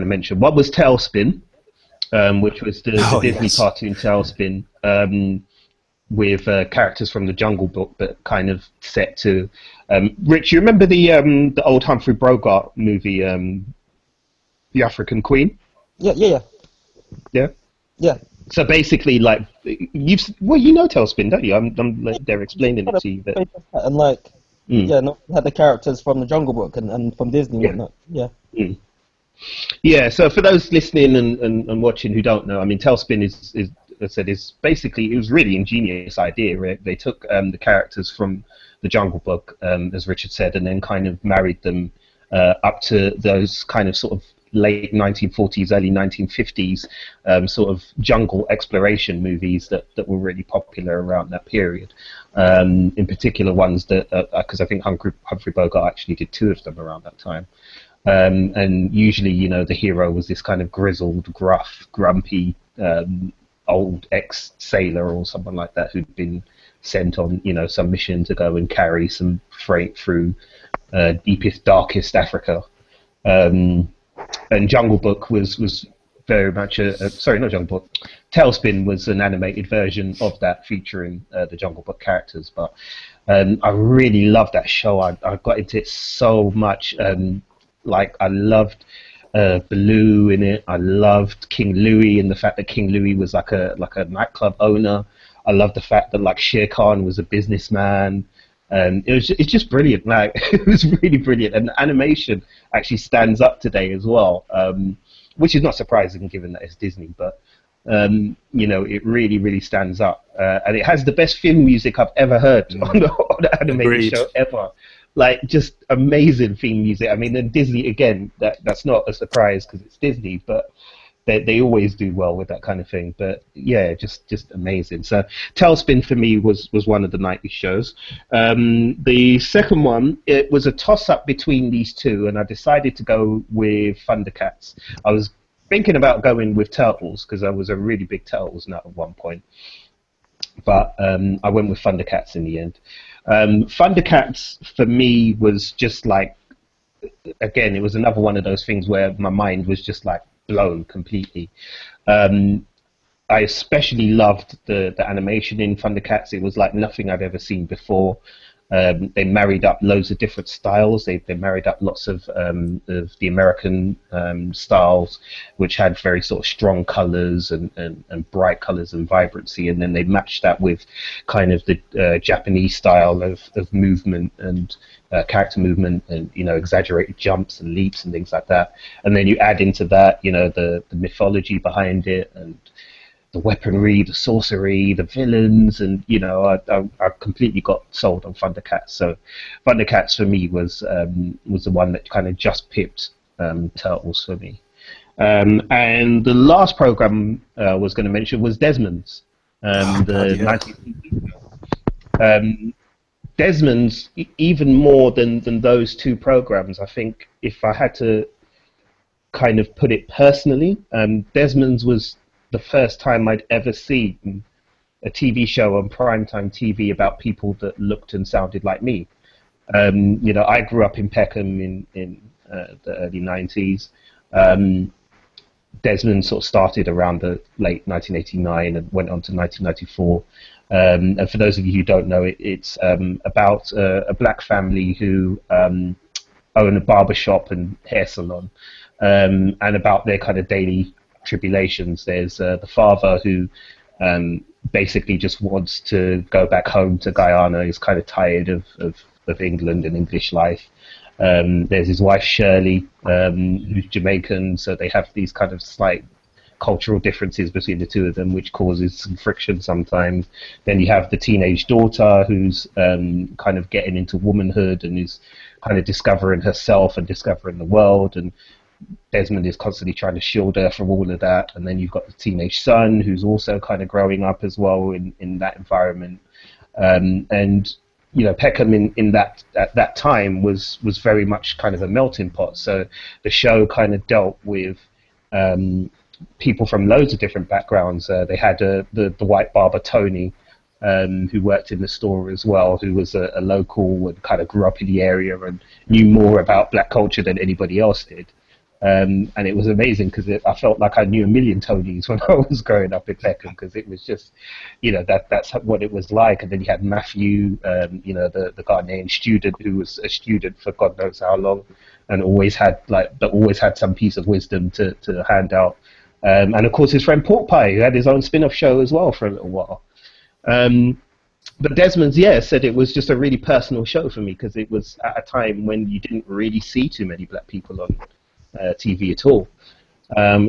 of mention. One was Tailspin. Which was the Disney cartoon Tailspin, with characters from the Jungle Book, but kind of set to. Rich, you remember the old Humphrey Bogart movie, The African Queen? Yeah. So basically, like you know Tailspin, don't you? I'm like, they're explaining it to you. But... And like, had the characters from the Jungle Book and from Disney and whatnot. Yeah. Mm. Yeah, so for those listening and watching who don't know, I mean, Tailspin is basically, it was really ingenious idea. Right? They took the characters from the Jungle Book, as Richard said, and then kind of married them up to those kind of sort of late 1940s, early 1950s sort of jungle exploration movies that were really popular around that period. In particular ones that, because I think Humphrey Bogart actually did two of them around that time. And usually, you know, the hero was this kind of grizzled, gruff, grumpy, old ex-sailor or someone like that who'd been sent on, you know, some mission to go and carry some freight through deepest, darkest Africa. And Jungle Book was very much sorry, not Jungle Book. Tailspin was an animated version of that, featuring the Jungle Book characters. But I really loved that show. I got into it so much. Like, I loved Baloo in it. I loved King Louie, and the fact that King Louie was like a nightclub owner. I loved the fact that like Shere Khan was a businessman. It's just brilliant. Like, it was really brilliant, and the animation actually stands up today as well, which is not surprising given that it's Disney. But you know, it really, really stands up, and it has the best theme music I've ever heard on the animated show ever. Like, just amazing theme music. I mean, and Disney, again, that's not a surprise because it's Disney, but they always do well with that kind of thing. But yeah, just amazing. So Tailspin for me was one of the 90s shows. The second one, it was a toss-up between these two, and I decided to go with Thundercats. I was thinking about going with Turtles because I was a really big Turtles nut at one point. But I went with Thundercats in the end. Thundercats for me was just like, again, it was another one of those things where my mind was just like blown completely. I especially loved the animation in Thundercats. It was like nothing I'd ever seen before. They married up loads of different styles. They married up lots of the American styles, which had very sort of strong colors and bright colors and vibrancy, and then they matched that with kind of the Japanese style of movement and character movement, and, you know, exaggerated jumps and leaps and things like that. And then you add into that, you know, the mythology behind it, and the weaponry, the sorcery, the villains, and, you know, I completely got sold on Thundercats. So Thundercats for me was the one that kind of just pipped Turtles for me. And the last program I was going to mention was Desmond's, the 19th. Desmond's, even more than those two programs, I think, if I had to kind of put it personally, Desmond's was the first time I'd ever seen a TV show on primetime TV about people that looked and sounded like me. You know, I grew up in Peckham in the early 90s. Desmond sort of started around the late 1989 and went on to 1994. And for those of you who don't know it, it's about a black family who own a barber shop and hair salon, and about their kind of daily tribulations. There's the father who basically just wants to go back home to Guyana. He's kind of tired of England and English life. There's his wife Shirley, who's Jamaican, so they have these kind of slight cultural differences between the two of them, which causes some friction sometimes. Then you have the teenage daughter who's kind of getting into womanhood and is kind of discovering herself and discovering the world, and Desmond is constantly trying to shield her from all of that. And then you've got the teenage son who's also kind of growing up as well in that environment. And you know, Peckham in that at that time was very much kind of a melting pot. So the show kind of dealt with people from loads of different backgrounds. They had the white barber Tony, who worked in the store as well, who was a local and kind of grew up in the area and knew more about black culture than anybody else did. And it was amazing because I felt like I knew a million Tonys when I was growing up in Peckham, because it was just, you know, that's what it was like. And then you had Matthew, you know, the Ghanaian student who was a student for God knows how long, and always had some piece of wisdom to hand out. And of course his friend Pork Pie, who had his own spin-off show as well for a little while. But Desmond's, said it was just a really personal show for me, because it was at a time when you didn't really see too many black people on TV at all.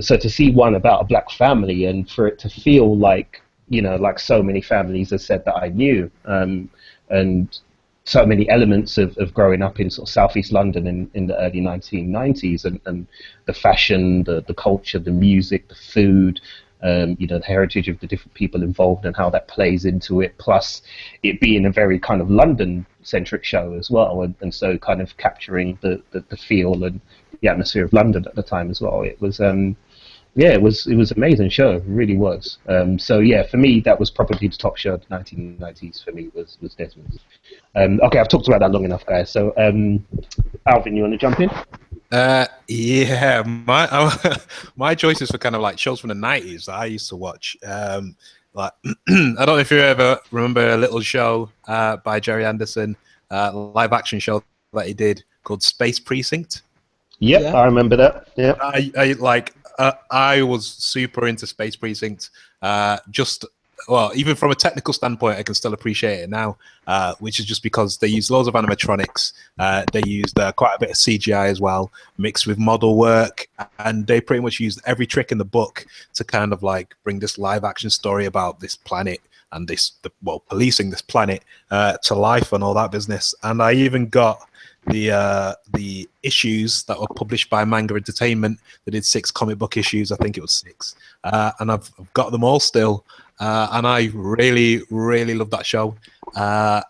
So to see one about a black family, and for it to feel like, you know, like so many families have said that I knew, and so many elements of growing up in sort of southeast London in the early 1990s, and the fashion, the culture, the music, the food, you know, the heritage of the different people involved and how that plays into it, plus it being a very kind of London-centric show as well, and so kind of capturing the feel and the atmosphere of London at the time as well. It was, it was an amazing show, it really was. So yeah, for me, that was probably the top show of the 1990s for me, was Desmond's. Okay, I've talked about that long enough, guys. So Alvin, you want to jump in? Yeah, my choices were kind of like shows from the 90s that I used to watch. Like I don't know if you ever remember a little show by Jerry Anderson, live action show that he did called Space Precinct. Yep, yeah. I remember that. Yeah, I was super into Space Precinct. Well, even from a technical standpoint, I can still appreciate it now, which is just because they use loads of animatronics. They used quite a bit of CGI as well, mixed with model work, and they pretty much used every trick in the book to kind of like bring this live action story about this planet and policing this planet to life and all that business. And I even got the issues that were published by Manga Entertainment. They did 6 comic book issues, I think it was 6, and I've got them all still. And I really, really loved that show. And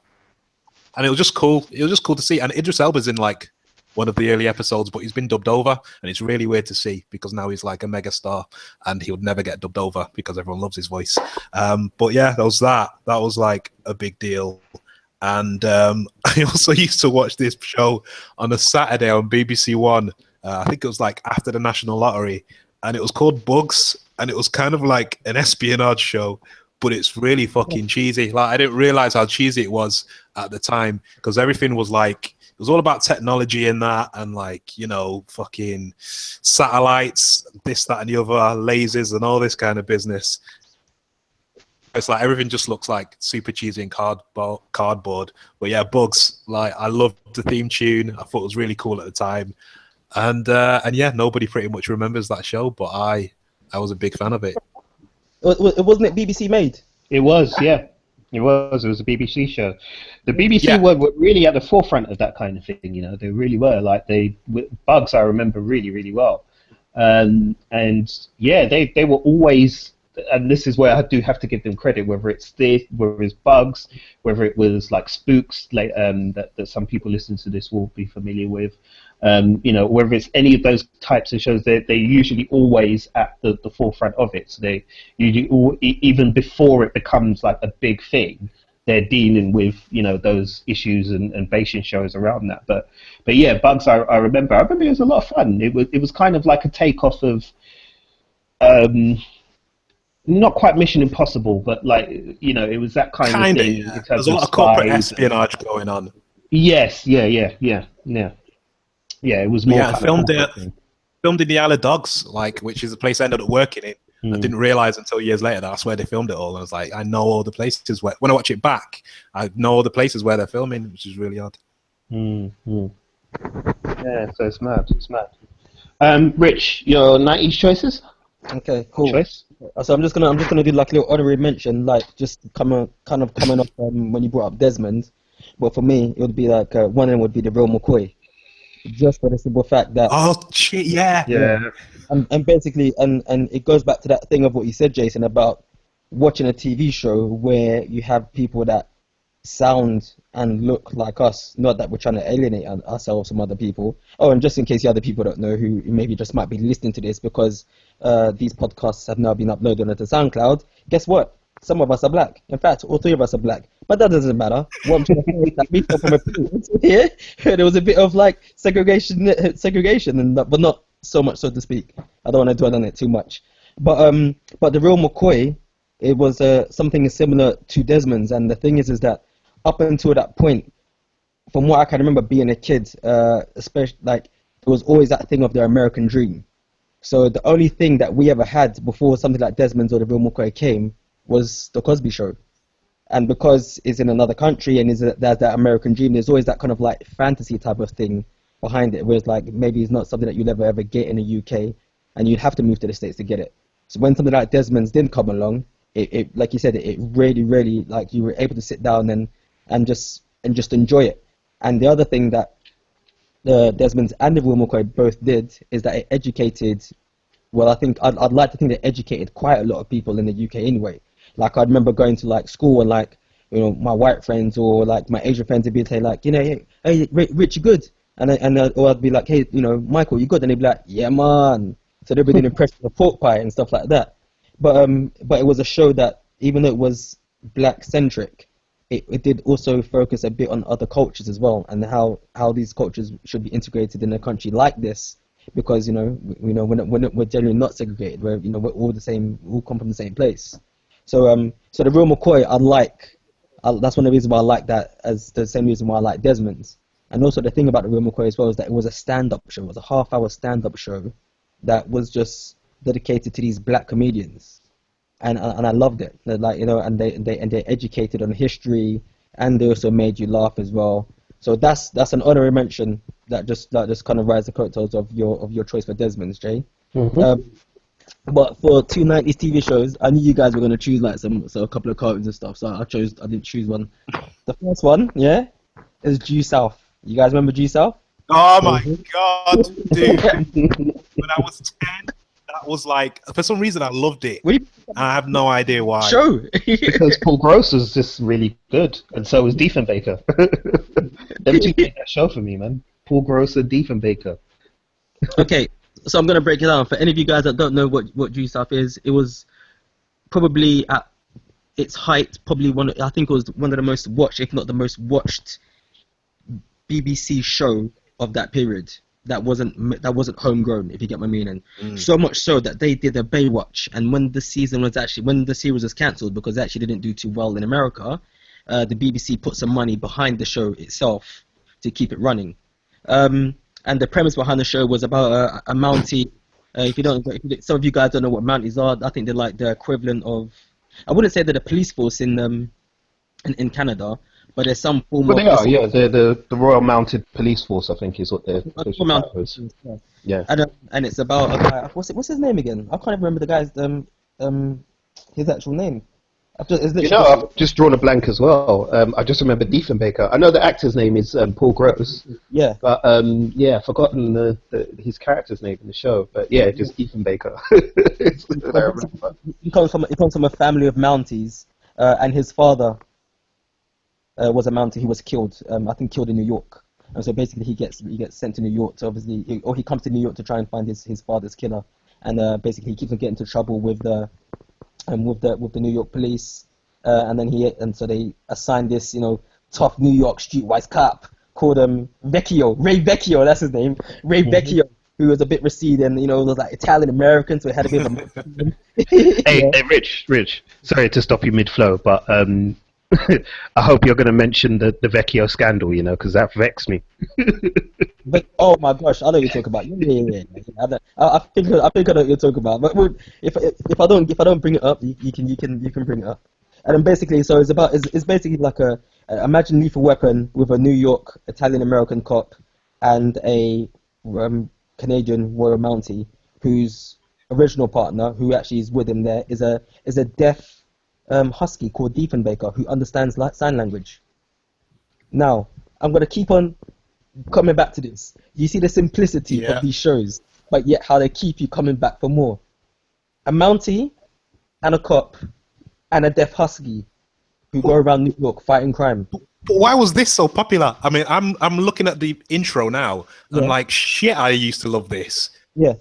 it was just cool. It was just cool to see. And Idris Elba's in like one of the early episodes, but he's been dubbed over, and it's really weird to see because now he's like a mega star, and he would never get dubbed over because everyone loves his voice. But yeah, that was like a big deal. And I also used to watch this show on a Saturday on BBC One. I think it was like after the National Lottery, and it was called Bugs, and it was kind of like an espionage show, but it's really fucking cheesy. Like, I didn't realize how cheesy it was at the time, because everything was like, it was all about technology in that, and like, you know, fucking satellites, this, that, and the other, lasers, and all this kind of business. It's like everything just looks like super cheesy and cardboard. But yeah, Bugs, like, I loved the theme tune. I thought it was really cool at the time. And yeah, nobody pretty much remembers that show, but I was a big fan of it. Wasn't it BBC made? It was, yeah. It was a BBC show. The BBC were really at the forefront of that kind of thing, you know. They really were. Like, Bugs I remember really, really well. And yeah, they were always, and this is where I do have to give them credit, whether it's Bugs, whether it was like Spooks, like that some people listening to this will be familiar with. You know, whether it's any of those types of shows, they're usually always at the forefront of it. So they usually, even before it becomes like a big thing, they're dealing with, those issues and basing shows around that. But yeah, Bugs, I remember it was a lot of fun. It was kind of like a takeoff of not quite Mission Impossible, but like, it was that kind of Kind of, thing yeah. in terms There's a of lot of corporate spies. espionage going on. Yes, yeah. Yeah, it was more Yeah, I kind of filmed it. corporate thing. Filmed in the Isle of Dogs, which is a place I ended up working in. I Mm. didn't realize until years later that's where they filmed it all. I was like, I know all the places where. When I watch it back, I know all the places where they're filming, which is really odd. Yeah, so it's mad. Rich, your 90s choices? Okay, cool. Choice? So I'm just gonna do like a little honorary mention, like just kind of coming up when you brought up Desmond. But for me, it would be like one of them would be the real McCoy, just for the simple fact that Oh shit! Yeah. and basically and it goes back to that thing of what you said, Jason, about watching a TV show where you have people that sound and look like us. Not that we're trying to alienate ourselves from other people. Oh, and just in case the other people don't know who maybe just might be listening to this, because these podcasts have now been uploaded onto SoundCloud. Guess what? Some of us are black. In fact, all three of us are black. But that doesn't matter. What I'm trying to say is that we come from a period here. There was a bit of like segregation, and but not so much, so to speak. I don't want to dwell on it too much. But the real McCoy, it was something similar to Desmond's, and the thing is that up until that point, from what I can remember being a kid, especially like there was always that thing of the American dream. So the only thing that we ever had before something like Desmond's or the real McCoy came was the Cosby Show. And because it's in another country and there's that American dream, there's always that kind of like fantasy type of thing behind it, where it's like maybe it's not something that you'll ever get in the UK, and you'd have to move to the States to get it. So when something like Desmond's did come along, it like you said, it really like you were able to sit down and just enjoy it. And the other thing that the Desmond's and the Real McCoy both did is that it educated. Well, I think I'd like to think they educated quite a lot of people in the UK anyway. Like I remember going to like school and like my white friends or like my Asian friends would be say like hey Rich, you good? Or I'd be like, hey Michael, you good? And they'd be like, yeah man. So they'd be doing impressions of pork pie and stuff like that. But it was a show that even though it was black centric, it did also focus a bit on other cultures as well, and how these cultures should be integrated in a country like this, because we're generally not segregated. We're we're all the same, we all come from the same place. So the real McCoy that's one of the reasons why I like that, as the same reason why I like Desmond's. And also the thing about the real McCoy as well is that it was a stand-up show. It was a half-hour stand-up show that was just dedicated to these black comedians. And I loved it. And they educated on history, and they also made you laugh as well. So that's an honorary mention that just kind of rides the coattails of your choice for Desmond's, Jay. Mm-hmm. But for two 90s TV shows, I knew you guys were gonna choose like a couple of cartoons and stuff. So I didn't choose one. The first one, is Due South. You guys remember Due South? Oh my god, dude! When I was 10, that was like, for some reason I loved it. I have no idea why. Show. Because Paul Gross was just really good, and so was Diefenbaker. Them two made that show for me, man. Paul Gross and Diefenbaker. Okay, so I'm gonna break it down for any of you guys that don't know what Due South is. It was probably at its height, I think it was one of the most watched, if not the most watched, BBC show of that period. That wasn't homegrown, if you get my meaning. So much so that they did a Baywatch, and when the series was cancelled because it actually didn't do too well in America, the BBC put some money behind the show itself to keep it running. And the premise behind the show was about a Mountie. Some of you guys don't know what Mounties are. I think they're like the equivalent of, I wouldn't say they're the police force in Canada, but there's some form of. But they are, yeah. They're the Royal Mounted Police Force, I think, is what they're. Yeah. And it's about a guy. What's his name again? I can't even remember the guy's his actual name. I've just drawn a blank as well. I just remember Diefenbaker. I know the actor's name is Paul Gross. Yeah. But I've forgotten his character's name in the show. But yeah, just Diefenbaker. I remember. He comes from a family of Mounties, and his father was a Mountie. He was killed. I think killed in New York. And so basically, he gets sent to New York to he comes to New York to try and find his father's killer. And basically, he keeps on getting into trouble with the New York police, and so they assigned this, tough New York streetwise cop called Vecchio, Ray Vecchio, that's his name, Ray Vecchio, who was a bit receding, was like Italian American, so he had a bit of a Hey, Rich, sorry to stop you mid-flow, but I hope you're going to mention the Vecchio scandal, because that vexed me. But oh my gosh, I know what you're talking about. Yeah. I think I know what you're talking about. But if I don't bring it up, you can bring it up. And then basically, so it's basically like imagine Lethal Weapon with a New York Italian American cop and a Canadian Royal Mountie whose original partner, who actually is with him there, is a deaf husky called Diefenbaker who understands sign language. Now, I'm gonna keep on coming back to this. You see the simplicity of these shows, but yet how they keep you coming back for more. A Mountie and a cop and a deaf husky who go around New York fighting crime. But why was this so popular? I mean, I'm looking at the intro now. I'm like, shit, I used to love this. Yeah.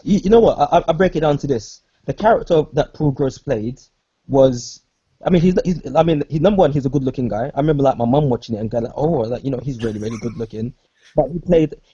You know what? I break it down to this. The character that Paul Gross played was, he's number one, he's a good-looking guy. I remember like my mum watching it and going, he's really, really good-looking. But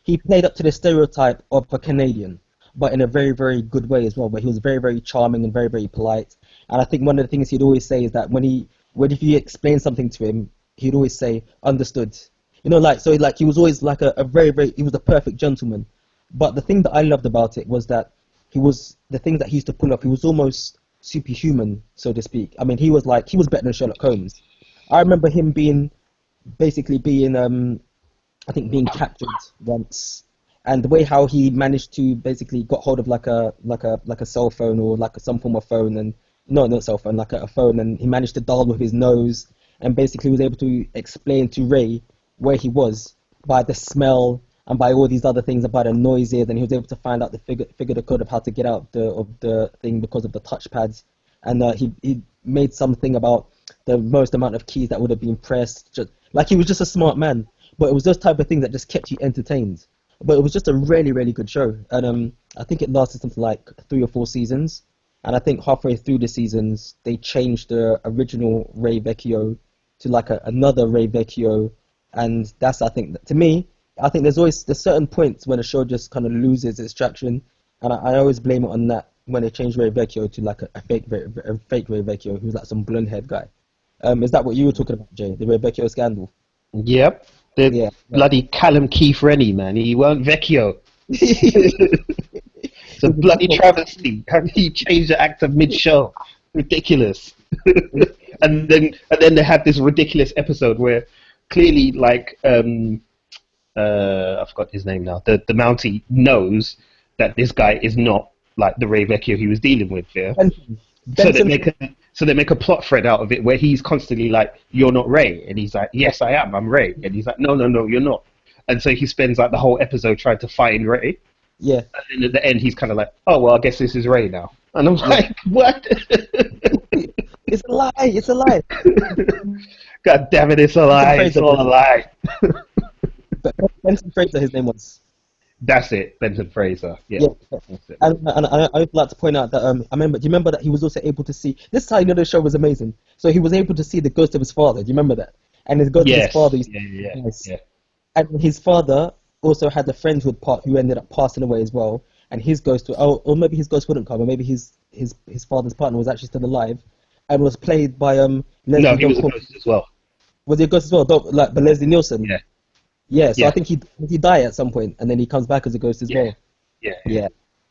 he played up to the stereotype of a Canadian, but in a very, very good way as well. Where he was very, very charming and very, very polite. And I think one of the things he'd always say is that if you explain something to him, he'd always say understood. He was always like a very, very, he was the perfect gentleman. But the thing that I loved about it was that the thing that he used to pull off, he was almost superhuman, so to speak. I mean, he was better than Sherlock Holmes. I remember him being captured once, and the way how he managed to basically got hold of like a cell phone or like some form of phone, and not cell phone, like a phone, and he managed to dial with his nose, and basically was able to explain to Ray where he was by the smell and by all these other things, and by the noises, and he was able to find out figure the code of how to get out of the thing because of the touchpads, and he made something about the most amount of keys that would have been pressed. He was just a smart man, but it was those type of things that just kept you entertained. But it was just a really, really good show, and I think it lasted something like 3 or 4 seasons, and I think halfway through the seasons they changed the original Ray Vecchio to like another Ray Vecchio, and that's, I think, to me, I think there's certain points when a show just kind of loses its traction, and I always blame it on that when they changed Ray Vecchio to like a fake Ray Vecchio who's like some blonde haired guy. Is that what you were talking about, Jay? The Ray Vecchio scandal? Yep. Bloody Callum Keith Rennie, man. He weren't Vecchio. It's a bloody travesty. How he changed the actor mid-show? Ridiculous. and then they had this ridiculous episode where clearly, like, I forgot his name now. The Mountie knows that this guy is not like the Ray Vecchio he was dealing with. Yeah. So they make a plot thread out of it where he's constantly like, "You're not Ray," and he's like, "Yes, I am. I'm Ray," and he's like, "No, you're not." And so he spends like the whole episode trying to find Ray. Yeah. And then at the end, he's kind of like, "Oh well, I guess this is Ray now." And I'm like, "What?" It's a lie. It's a lie. God damn it! It's a lie. It's all a lie. But Benson Fraser, his name was. That's it, Benson Fraser. Yeah. That's it. And I'd like to point out that do you remember that he was also able to see? This is how you know the show was amazing. So he was able to see the ghost of his father. Do you remember that? And his ghost of his father. Yeah. And his father also had a friend who ended up passing away as well. And his ghost, or maybe his ghost wouldn't come, or maybe his father's partner was actually still alive, and was played by Leslie. No, he was a ghost as well. Was he a ghost as well? But Leslie Nielsen. Yeah. Yeah, so I think he died at some point, and then he comes back as a ghost as well. Yeah.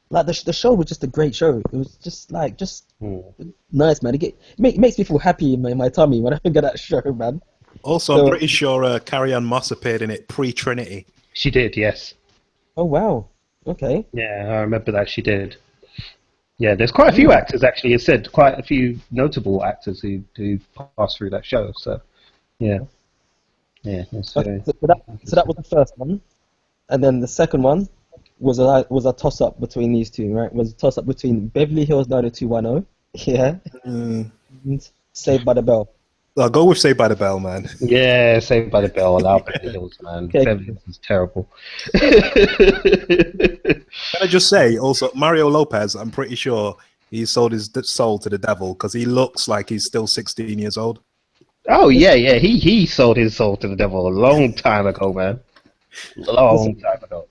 Like the show was just a great show. It was just nice, man. It makes me feel happy in my tummy when I think of that show, man. Also, I'm pretty sure Carrie-Anne Moss appeared in it pre-Trinity. She did, yes. Oh wow. Okay. Yeah, I remember that she did. Yeah, there's quite a few actors actually. It said quite a few notable actors who passed through that show. So, yeah. Yeah. So that was the first one, and then the second one was a toss up between these two, right? It was a toss up between Beverly Hills 90210, yeah, and Saved by the Bell. I'll go with Saved by the Bell, man. Yeah, Saved by the Bell. I love Beverly Hills, man. Okay. Beverly Hills is terrible. Can I just say also Mario Lopez? I'm pretty sure he sold his soul to the devil because he looks like he's still 16 years old. Oh yeah, yeah. He sold his soul to the devil a long time ago, man. Long time ago.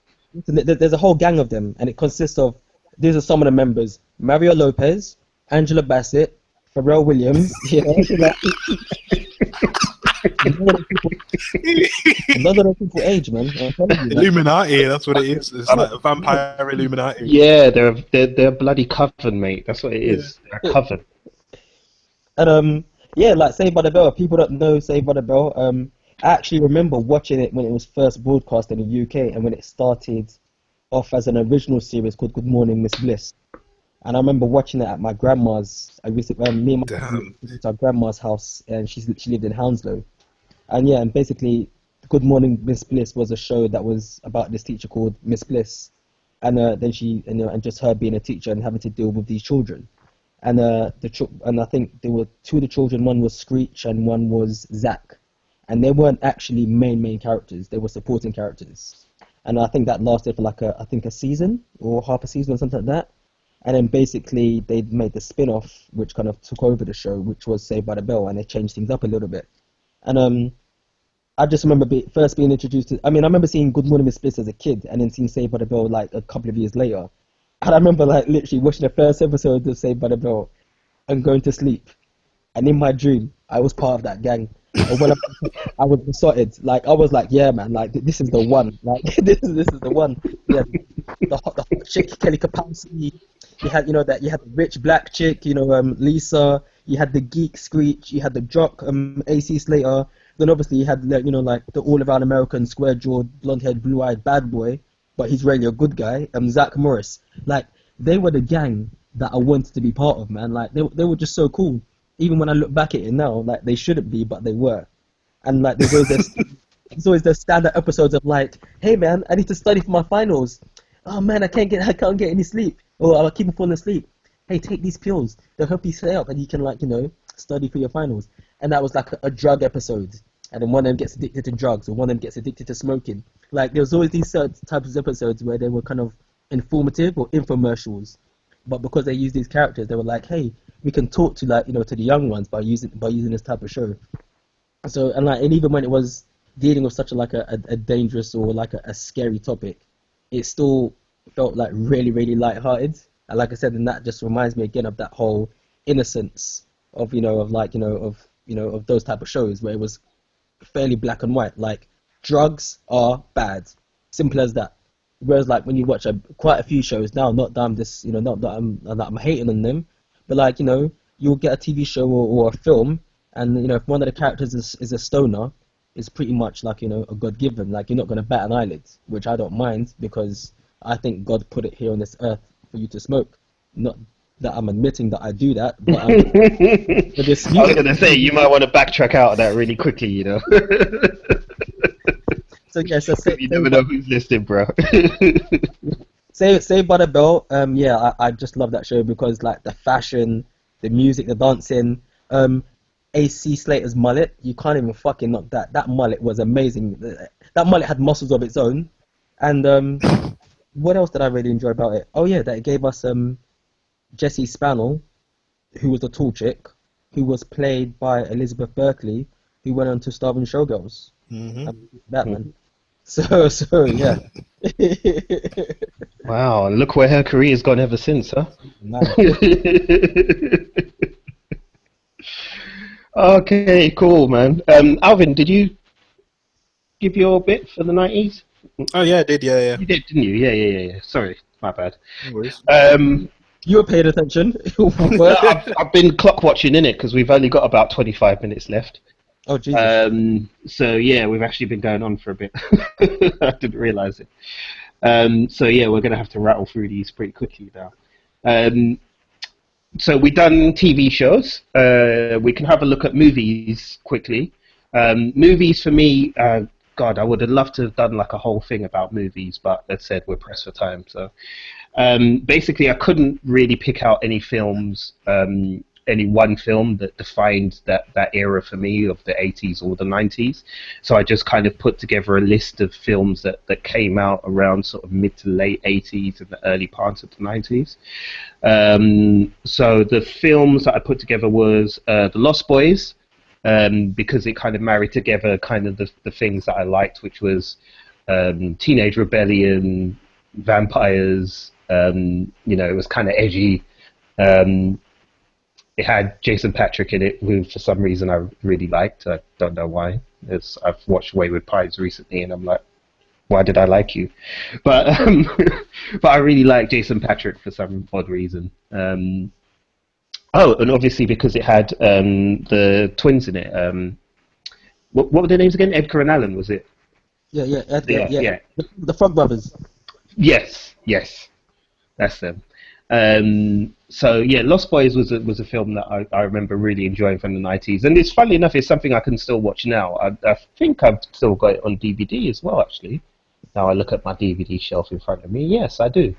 There's a whole gang of them, and it consists of, these are some of the members: Mario Lopez, Angela Bassett, Pharrell Williams. You know, like, none of those people age, man. I'm telling you, Illuminati, that's what it is. It's like a vampire Illuminati. Yeah, they're bloody coven, mate. That's what it is. They're a coven. And yeah, like Saved by the Bell. People don't know Saved by the Bell. I actually remember watching it when it was first broadcast in the UK, and when it started off as an original series called Good Morning Miss Bliss. And I remember watching it at my grandma's. I used to, me and my cousin went to our grandma's house, and she lived in Hounslow. And yeah, and basically, Good Morning Miss Bliss was a show that was about this teacher called Miss Bliss, and then she, and just her being a teacher and having to deal with these children. And and I think there were two of the children. One was Screech and one was Zach, and they weren't actually main characters. They were supporting characters. And I think that lasted for like a season or half a season or something like that. And then basically they made the spin-off, which kind of took over the show, which was Saved by the Bell, and they changed things up a little bit. And I just remember first being introduced to. I mean, I remember seeing Good Morning Miss Bliss as a kid, and then seeing Saved by the Bell like a couple of years later. And I remember like literally watching the first episode of Saved by the Bell and going to sleep. And in my dream, I was part of that gang. And when I was besotted, like I was like, yeah, man, like this is the one, like this is the one. Yeah, the hot chick Kelly Kapowski. You had, you had the rich black chick, Lisa. You had the geek Screech. You had the jock, AC Slater. Then obviously you had, like the all-around American, square-jawed, blonde-haired, blue-eyed bad boy, but he's really a good guy. Zach Morris. Like they were the gang that I wanted to be part of, man. Like they were just so cool. Even when I look back at it now, like they shouldn't be, but they were. And like there's always the standard episodes of like, hey man, I need to study for my finals. Oh man, I can't get any sleep. Or I keep falling asleep. Hey, take these pills. They'll help you stay up, and you can study for your finals. And that was like a drug episode. And then one of them gets addicted to drugs, or one of them gets addicted to smoking. Like there was always these certain types of episodes where they were kind of informative or infomercials. But because they used these characters, they were like, hey, we can talk to to the young ones by using this type of show. So and even when it was dealing with such a dangerous or a scary topic, it still felt like really, really lighthearted. And like I said, and that just reminds me again of that whole innocence of those type of shows where it was fairly black and white. Like drugs are bad, simple as that. Whereas when you watch quite a few shows now, not that I'm hating on them, but you'll get a TV show or a film, and if one of the characters is a stoner, it's pretty much a God-given. Like you're not gonna bat an eyelid, which I don't mind because I think God put it here on this earth for you to smoke. Not that I'm admitting that I do that, but I was gonna say you might want to backtrack out of that really quickly, So yeah, you never know who's listening, bro. Saved by the Bell. I just love that show because the fashion, the music, the dancing. AC Slater's mullet, you can't even fucking knock that. That mullet was amazing. That mullet had muscles of its own. And what else did I really enjoy about it? Oh yeah, that it gave us Jessie Spannell, who was the tall chick, who was played by Elizabeth Berkley, who went on to star in Showgirls. Batman. So yeah. Wow, and look where her career's gone ever since, huh? Okay, cool, man. Alvin, did you give your bit for the 90s? Oh yeah, I did. Yeah. You did, didn't you? Yeah. Sorry, my bad. No worries. You were paying attention. I've been clock watching in it because we've only got about 25 minutes left. Oh Jesus. So yeah, we've actually been going on for a bit. I didn't realise it. So yeah, we're gonna have to rattle through these pretty quickly now. So we've done TV shows. We can have a look at movies quickly. Movies for me, God, I would have loved to have done a whole thing about movies, but as said, we're pressed for time. So basically, I couldn't really pick out any films any one film that defined that era for me of the 80s or the 90s. So I just kind of put together a list of films that came out around sort of mid to late 80s and the early parts of the 90s. So the films that I put together was The Lost Boys, because it kind of married together kind of the things that I liked, which was teenage rebellion, vampires. It was kind of edgy. It had Jason Patrick in it, who for some reason I really liked. I don't know why. I've watched Wayward Pines recently, and I'm like, why did I like you? But but I really like Jason Patrick for some odd reason. And obviously because it had the twins in it. What were their names again? Edgar and Allan, was it? Yeah. Yeah. The Front Brothers. Yes, that's them. So yeah, Lost Boys was a film that I remember really enjoying from the 90s, and it's funny enough, it's something I can still watch now. I think I've still got it on DVD as well, actually. Now I look at my DVD shelf in front of me. Yes, I do,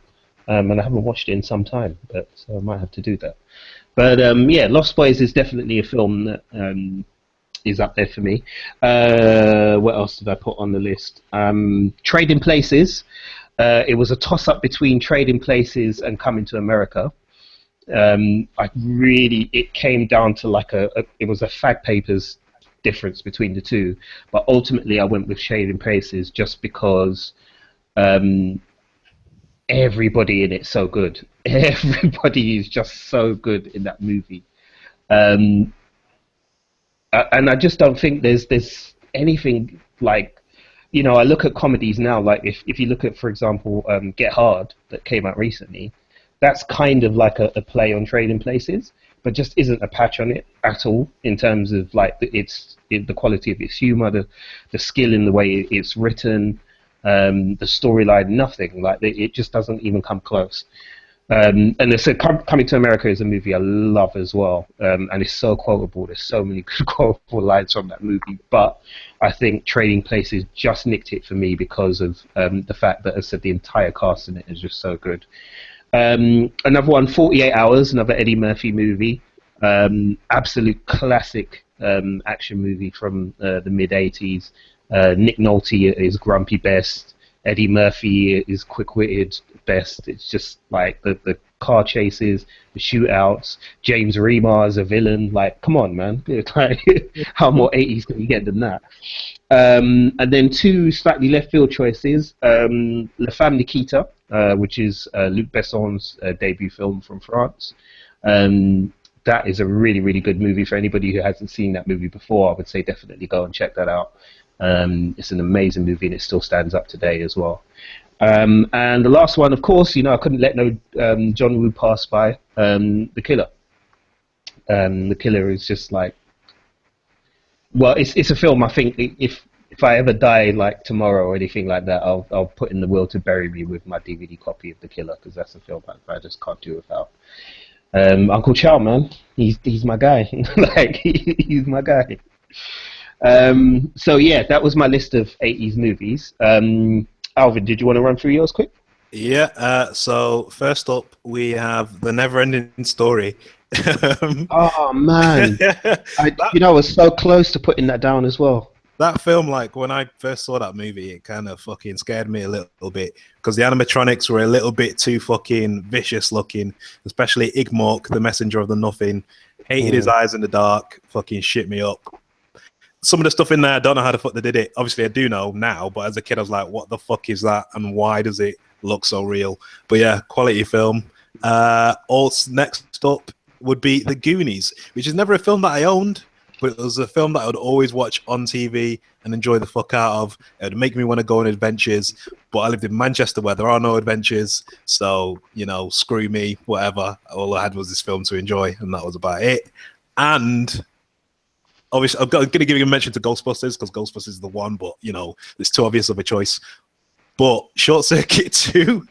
and I haven't watched it in some time, but so I might have to do that. But yeah, Lost Boys is definitely a film that is up there for me. What else did I put on the list? Trading Places. It was a toss-up between Trading Places and Coming to America. It came down to it was a fag papers difference between the two, but ultimately I went with Trading Places just because everybody in it's so good. Everybody is just so good in that movie. And I just don't think there's anything like, I look at comedies now, like if you look at, for example, Get Hard, that came out recently, that's kind of like a play on Trading Places, but just isn't a patch on it at all in terms of like the quality of its humor, the skill in the way it's written, the storyline, nothing. Like it just doesn't even come close. And Coming to America is a movie I love as well, and it's so quotable. There's so many good quotable lines from that movie, but I think Trading Places just nicked it for me because of the fact that, as I said, the entire cast in it is just so good. Another one, 48 Hours, another Eddie Murphy movie, absolute classic action movie from the mid-80s. Nick Nolte is grumpy best. Eddie Murphy is quick-witted best. It's just like the car chases, the shootouts. James Remar as a villain. Like, come on, man. Like, how more 80s can you get than that? And then two slightly left field choices. La Femme Nikita, which is Luc Besson's debut film from France. That is a really, really good movie. For anybody who hasn't seen that movie before, I would say definitely go and check that out. It's an amazing movie, and it still stands up today as well. And the last one, of course, I couldn't let no John Woo pass by. The Killer. The Killer is just like, well, it's a film. I think if I ever die like tomorrow or anything like that, I'll put in the will to bury me with my DVD copy of The Killer, because that's a film I just can't do without. Uncle Chow, man, he's my guy. Like he's my guy. So yeah, that was my list of 80s movies. Alvin, did you want to run through yours quick? Yeah, so first up we have The Never-Ending Story. Oh man, I was so close to putting that down as well. That film, like when I first saw that movie, it kind of fucking scared me a little bit because the animatronics were a little bit too fucking vicious looking, especially Igmok, the messenger of the nothing. Hated his eyes in the dark, fucking shit me up. Some of the stuff in there, I don't know how the fuck they did it. Obviously, I do know now, but as a kid, I was like, what the fuck is that? And why does it look so real? But yeah, quality film. Also, next up would be The Goonies, which is never a film that I owned, but it was a film that I would always watch on TV and enjoy the fuck out of. It would make me want to go on adventures, but I lived in Manchester where there are no adventures, so, screw me, whatever. All I had was this film to enjoy, and that was about it. And obviously, I'm going to give you a mention to Ghostbusters, because Ghostbusters is the one, but, it's too obvious of a choice. But Short Circuit 2,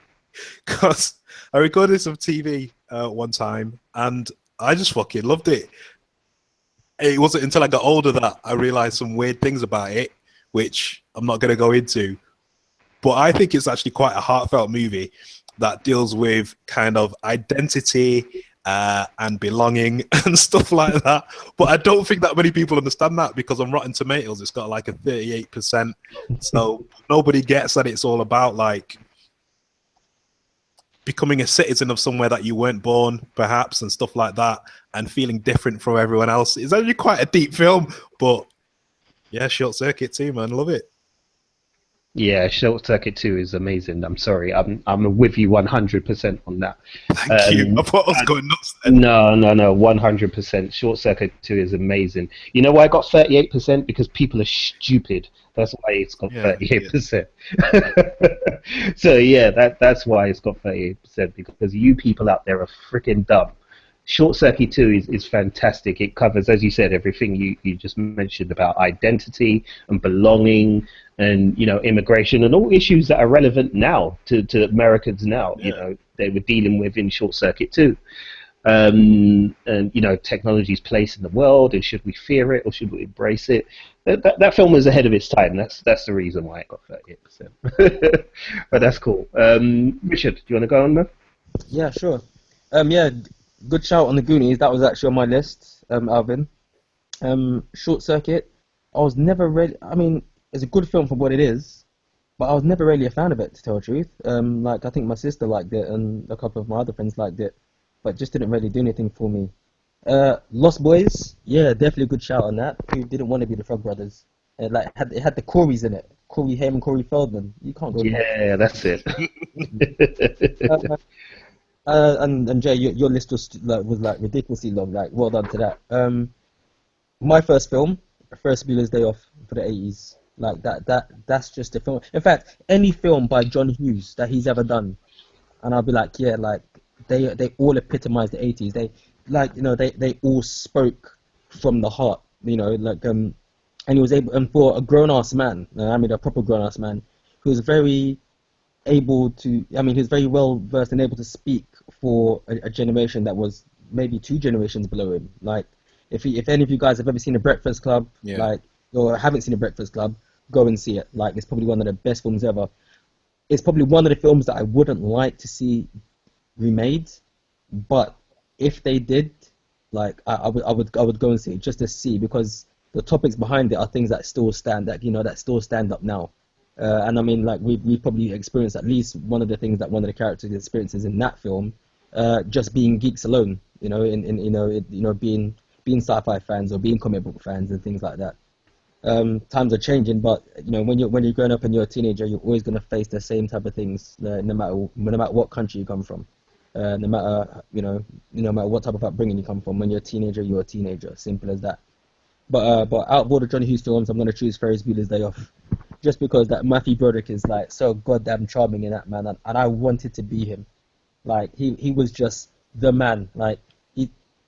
because I recorded this on TV one time, and I just fucking loved it. It wasn't until I got older that I realized some weird things about it, which I'm not going to go into. But I think it's actually quite a heartfelt movie that deals with kind of identity and belonging and stuff like that. But I don't think that many people understand that, because on Rotten Tomatoes it's got like a 38%. So nobody gets that it's all about like becoming a citizen of somewhere that you weren't born, perhaps, and stuff like that, and feeling different from everyone else. It's actually quite a deep film, but yeah, Short Circuit too, man, love it. Yeah, Short Circuit 2 is amazing. I'm sorry, I'm with you 100% on that. Thank you. I thought I was going nuts then. No, 100%. Short Circuit 2 is amazing. You know why I got 38%? Because people are stupid. That's why it's got 38%. So yeah, that's why it's got 38%, because you people out there are freaking dumb. Short Circuit 2 is fantastic. It covers, as you said, everything you just mentioned about identity and belonging and, you know, immigration and all issues that are relevant now to Americans now. Yeah. You know, they were dealing with in Short Circuit 2. And, you know, technology's place in the world, and should we fear it or should we embrace it? That film was ahead of its time. That's the reason why it got 38%. But that's cool. Richard, do you want to go on, man? Yeah, sure. Yeah, good shout on the Goonies. That was actually on my list, Alvin. Short Circuit. I was never really. I mean, it's a good film for what it is, but I was never really a fan of it, to tell the truth. Like I think my sister liked it, and a couple of my other friends liked it, but just didn't really do anything for me. Lost Boys. Yeah, definitely a good shout on that. Who didn't want to be the Frog Brothers? It had the Corys in it. Corey Haim and Corey Feldman. You can't go. Yeah, that's it. And Jay, your list was ridiculously long. Like, well done to that. My first film, Ferris Bueller's Day Off for the 80s. Like that's just a film. In fact, any film by John Hughes that he's ever done, and I'll be like, yeah, like they all epitomize the 80s. They all spoke from the heart. You know, like and he was able, and for a grown ass man, I mean a proper grown ass man, who was very able to, I mean, he's very well versed and able to speak for a generation that was maybe 2 generations below him. Like, if any of you guys have ever seen A Breakfast Club, like, or haven't seen A Breakfast Club, go and see it. Like, it's probably one of the best films ever. It's probably one of the films that I wouldn't like to see remade, but if they did, like, I would go and see it just to see, because the topics behind it are things that still stand, that still stand up now. And I mean, like, we probably experienced at least one of the things that one of the characters experiences in that film, just being geeks alone, being sci-fi fans or being comic book fans and things like that. Times are changing, but when you're growing up and you're a teenager, you're always going to face the same type of things, no matter what country you come from, no matter what type of upbringing you come from. When you're a teenager, you're a teenager. Simple as that. But out of all the Johnny Hughes films, I'm going to choose Ferris Bueller's Day Off. Just because that Matthew Broderick is like so goddamn charming in that, man, and I wanted to be him. Like he was just the man. Like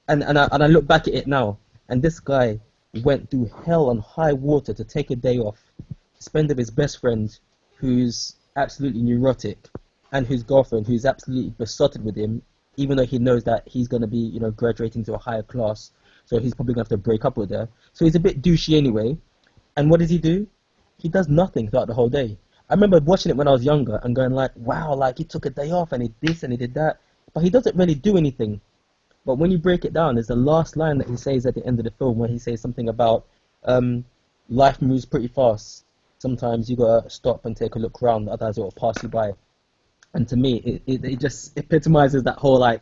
I look back at it now, and this guy went through hell and high water to take a day off, spend with his best friend, who's absolutely neurotic, and his girlfriend, who's absolutely besotted with him, even though he knows that he's gonna be graduating to a higher class, so he's probably gonna have to break up with her. So he's a bit douchey anyway. And what does he do? He does nothing throughout the whole day. I remember watching it when I was younger and going like, wow, like he took a day off and he did this and he did that. But he doesn't really do anything. But when you break it down, there's the last line that he says at the end of the film where he says something about life moves pretty fast. Sometimes you gotta stop and take a look around, otherwise it will pass you by. And to me, it just epitomizes that whole like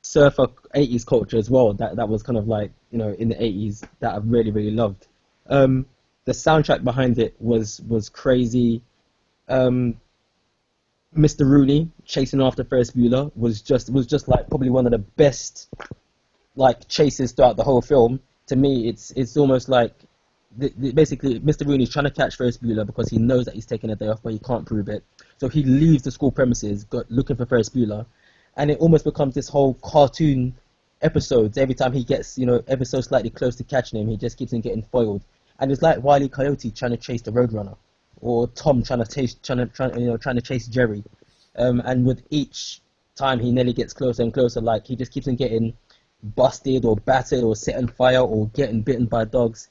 surfer 80s culture as well. That was kind of like, in the 80s that I really, really loved. The soundtrack behind it was crazy. Mr. Rooney chasing after Ferris Bueller was just like probably one of the best like chases throughout the whole film. To me, it's almost like basically Mr. Rooney's trying to catch Ferris Bueller because he knows that he's taking a day off, but he can't prove it. So he leaves the school premises looking for Ferris Bueller, and it almost becomes this whole cartoon episodes. Every time he gets ever so slightly close to catching him, he just keeps on getting foiled. And it's like Wile E. Coyote trying to chase the Roadrunner, or Tom trying to chase Jerry. And with each time he nearly gets closer and closer, like he just keeps on getting busted or battered or set on fire or getting bitten by dogs.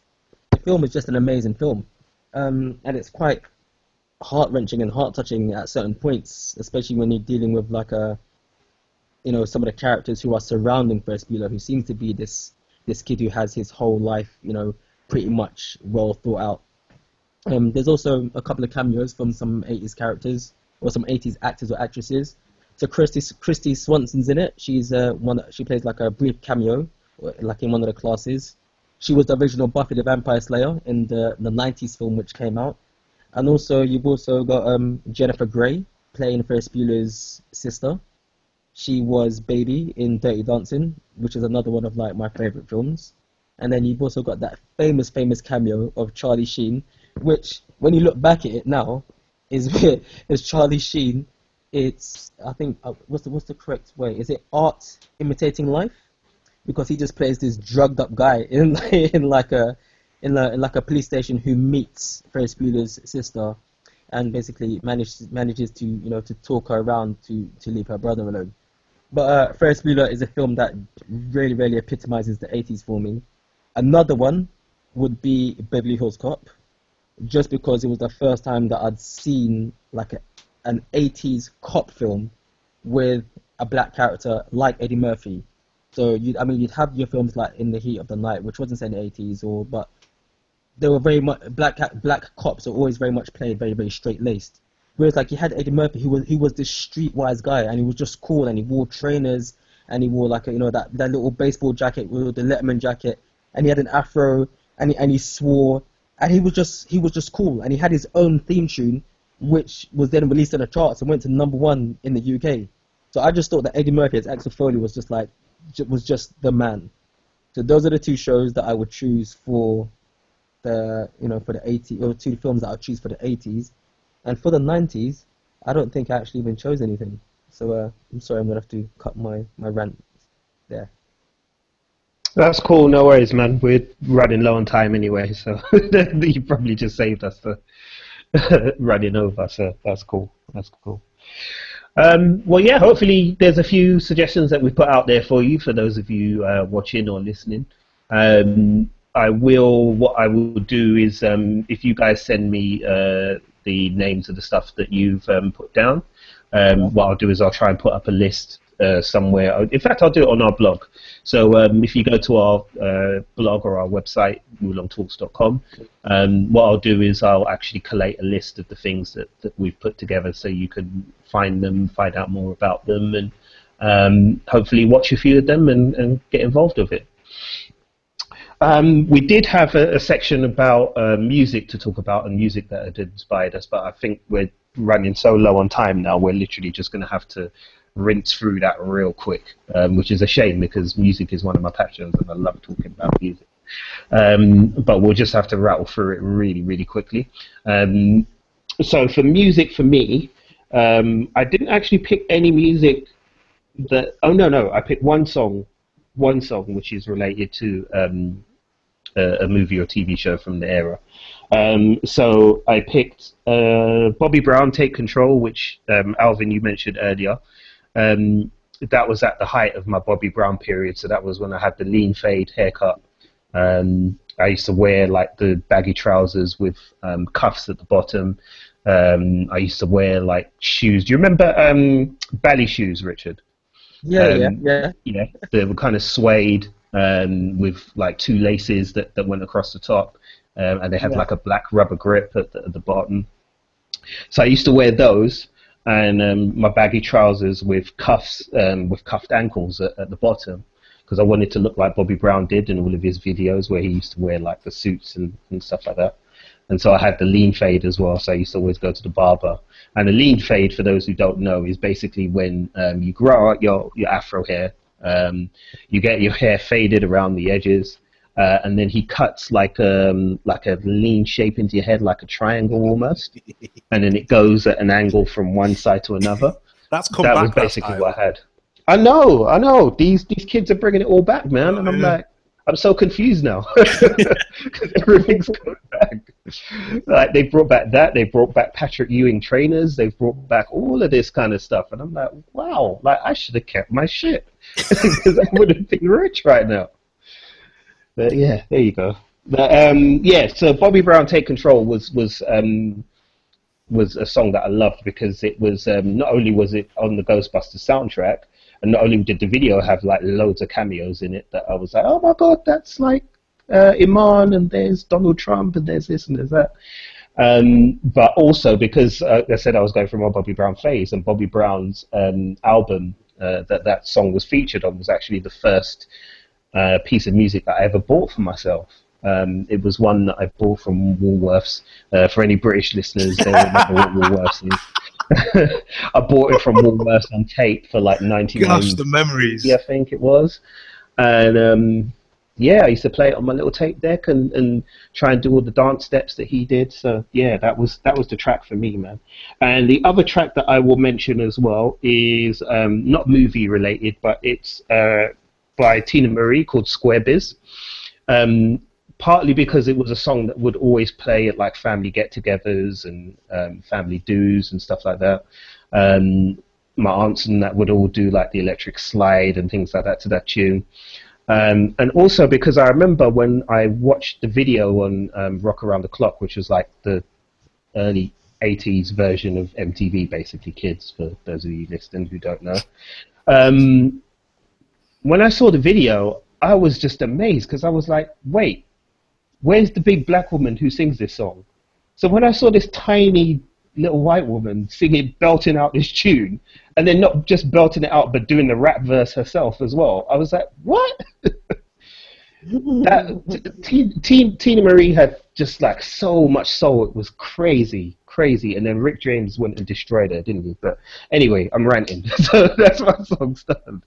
The film is just an amazing film, and it's quite heart-wrenching and heart-touching at certain points, especially when you're dealing with like a you know, some of the characters who are surrounding Ferris Bueller, who seems to be this kid who has his whole life, you know, pretty much well thought out. There's also a couple of cameos from some 80s characters or some 80s actors or actresses. So Christy Swanson's in it. She's she plays like a brief cameo, like in one of the classes. She was the original Buffy the Vampire Slayer in the 90s film which came out. And also you've also got Jennifer Grey playing Ferris Bueller's sister. She was Baby in Dirty Dancing, which is another one of like my favorite films. And then you've also got that famous cameo of Charlie Sheen, which when you look back at it now, is Charlie Sheen. It's, I think, what's the correct way? Is it art imitating life? Because he just plays this drugged up guy in like a police station who meets Ferris Bueller's sister, and basically manages to, you know, to talk her around to leave her brother alone. But Ferris Bueller is a film that really epitomizes the 80s for me. Another one would be Beverly Hills Cop, just because it was the first time that I'd seen like an 80s cop film with a black character like Eddie Murphy. So you'd have your films like In the Heat of the Night, which wasn't set in the 80s, but they were very much black cops are always very much played very straight laced. Whereas like you had Eddie Murphy, who was this streetwise guy, and he was just cool, and he wore trainers, and he wore like that little baseball jacket with the Letterman jacket, and he had an afro, and he swore, and he was just cool, and he had his own theme tune, which was then released on the charts and went to #1 in the UK. So I just thought that Eddie Murphy as Axel Foley was just the man. So those are the two shows that I would choose for the 80s, or two films that I would choose for the 80s. And for the 90s, I don't think I actually even chose anything. So I'm sorry, I'm gonna have to cut my rant there. That's cool. No worries, man. We're running low on time anyway, so you probably just saved us the running over. So that's cool. That's cool. Well, yeah. Hopefully, there's a few suggestions that we put out there for you, for those of you watching or listening. What I will do is, if you guys send me the names of the stuff that you've put down, what I'll do is I'll try and put up a list somewhere. In fact, I'll do it on our blog. So if you go to our blog or our website, oolongtalks.com, what I'll do is I'll actually collate a list of the things that we've put together, so you can find them, find out more about them, and hopefully watch a few of them and get involved with it. We did have a section about music to talk about, and music that had inspired us, but I think we're running so low on time now, we're literally just going to have to rinse through that real quick, which is a shame, because music is one of my passions and I love talking about music. But we'll just have to rattle through it really quickly. So for music, for me, I didn't actually pick any music that... Oh, no, I picked one song which is related to a movie or TV show from the era. So I picked Bobby Brown, Take Control, which Alvin, you mentioned earlier. That was at the height of my Bobby Brown period, so that was when I had the lean fade haircut. I used to wear like the baggy trousers with cuffs at the bottom. I used to wear like shoes. Do you remember ballet shoes, Richard? Yeah. Yeah, they were kind of suede with like two laces that went across the top, and they had like a black rubber grip at the bottom. So I used to wear those, and my baggy trousers with cuffs, with cuffed ankles at the bottom, because I wanted to look like Bobby Brown did in all of his videos where he used to wear like the suits and stuff like that. And so I had the lean fade as well, so I used to always go to the barber. And a lean fade, for those who don't know, is basically when you grow out your afro hair, you get your hair faded around the edges, and then he cuts like a lean shape into your head, like a triangle almost, and then it goes at an angle from one side to another. That was basically what I had. I know. These kids are bringing it all back, man, and I'm like, I'm so confused now, because everything's coming back. Like, they brought back that, they brought back Patrick Ewing trainers, they've brought back all of this kind of stuff, and I'm like, wow, like I should have kept my shit, because I would have been rich right now. But yeah, there you go. But yeah, so Bobby Brown, Take Control was a song that I loved, because it was not only was it on the Ghostbusters soundtrack, And not only did the video have like loads of cameos in it, that I was like, oh my god, that's like Iman, and there's Donald Trump, and there's this and there's that. But also because I said I was going through my Bobby Brown phase, and Bobby Brown's album that song was featured on was actually the first piece of music that I ever bought for myself. It was one that I bought from Woolworths. For any British listeners, they remember what Woolworths is. I bought it from Woolworths on tape for like 99. Gosh, the memories. I think it was. And yeah, I used to play it on my little tape deck and try and do all the dance steps that he did. So yeah, that was the track for me, man. And the other track that I will mention as well is not movie related, but it's by Tina Marie called Square Biz. Partly because it was a song that would always play at like family get-togethers and family do's and stuff like that. My aunts and that would all do like the electric slide and things like that to that tune. And also because I remember when I watched the video on Rock Around the Clock, which was like the early 80s version of MTV, basically, kids, for those of you listening who don't know. When I saw the video, I was just amazed because I was like, wait, where's the big black woman who sings this song? So when I saw this tiny little white woman singing, belting out this tune, and then not just belting it out, but doing the rap verse herself as well, I was like, what? Tina Marie had just like so much soul. It was crazy. And then Rick James went and destroyed her, didn't he? But anyway, I'm ranting. So that's my song's done.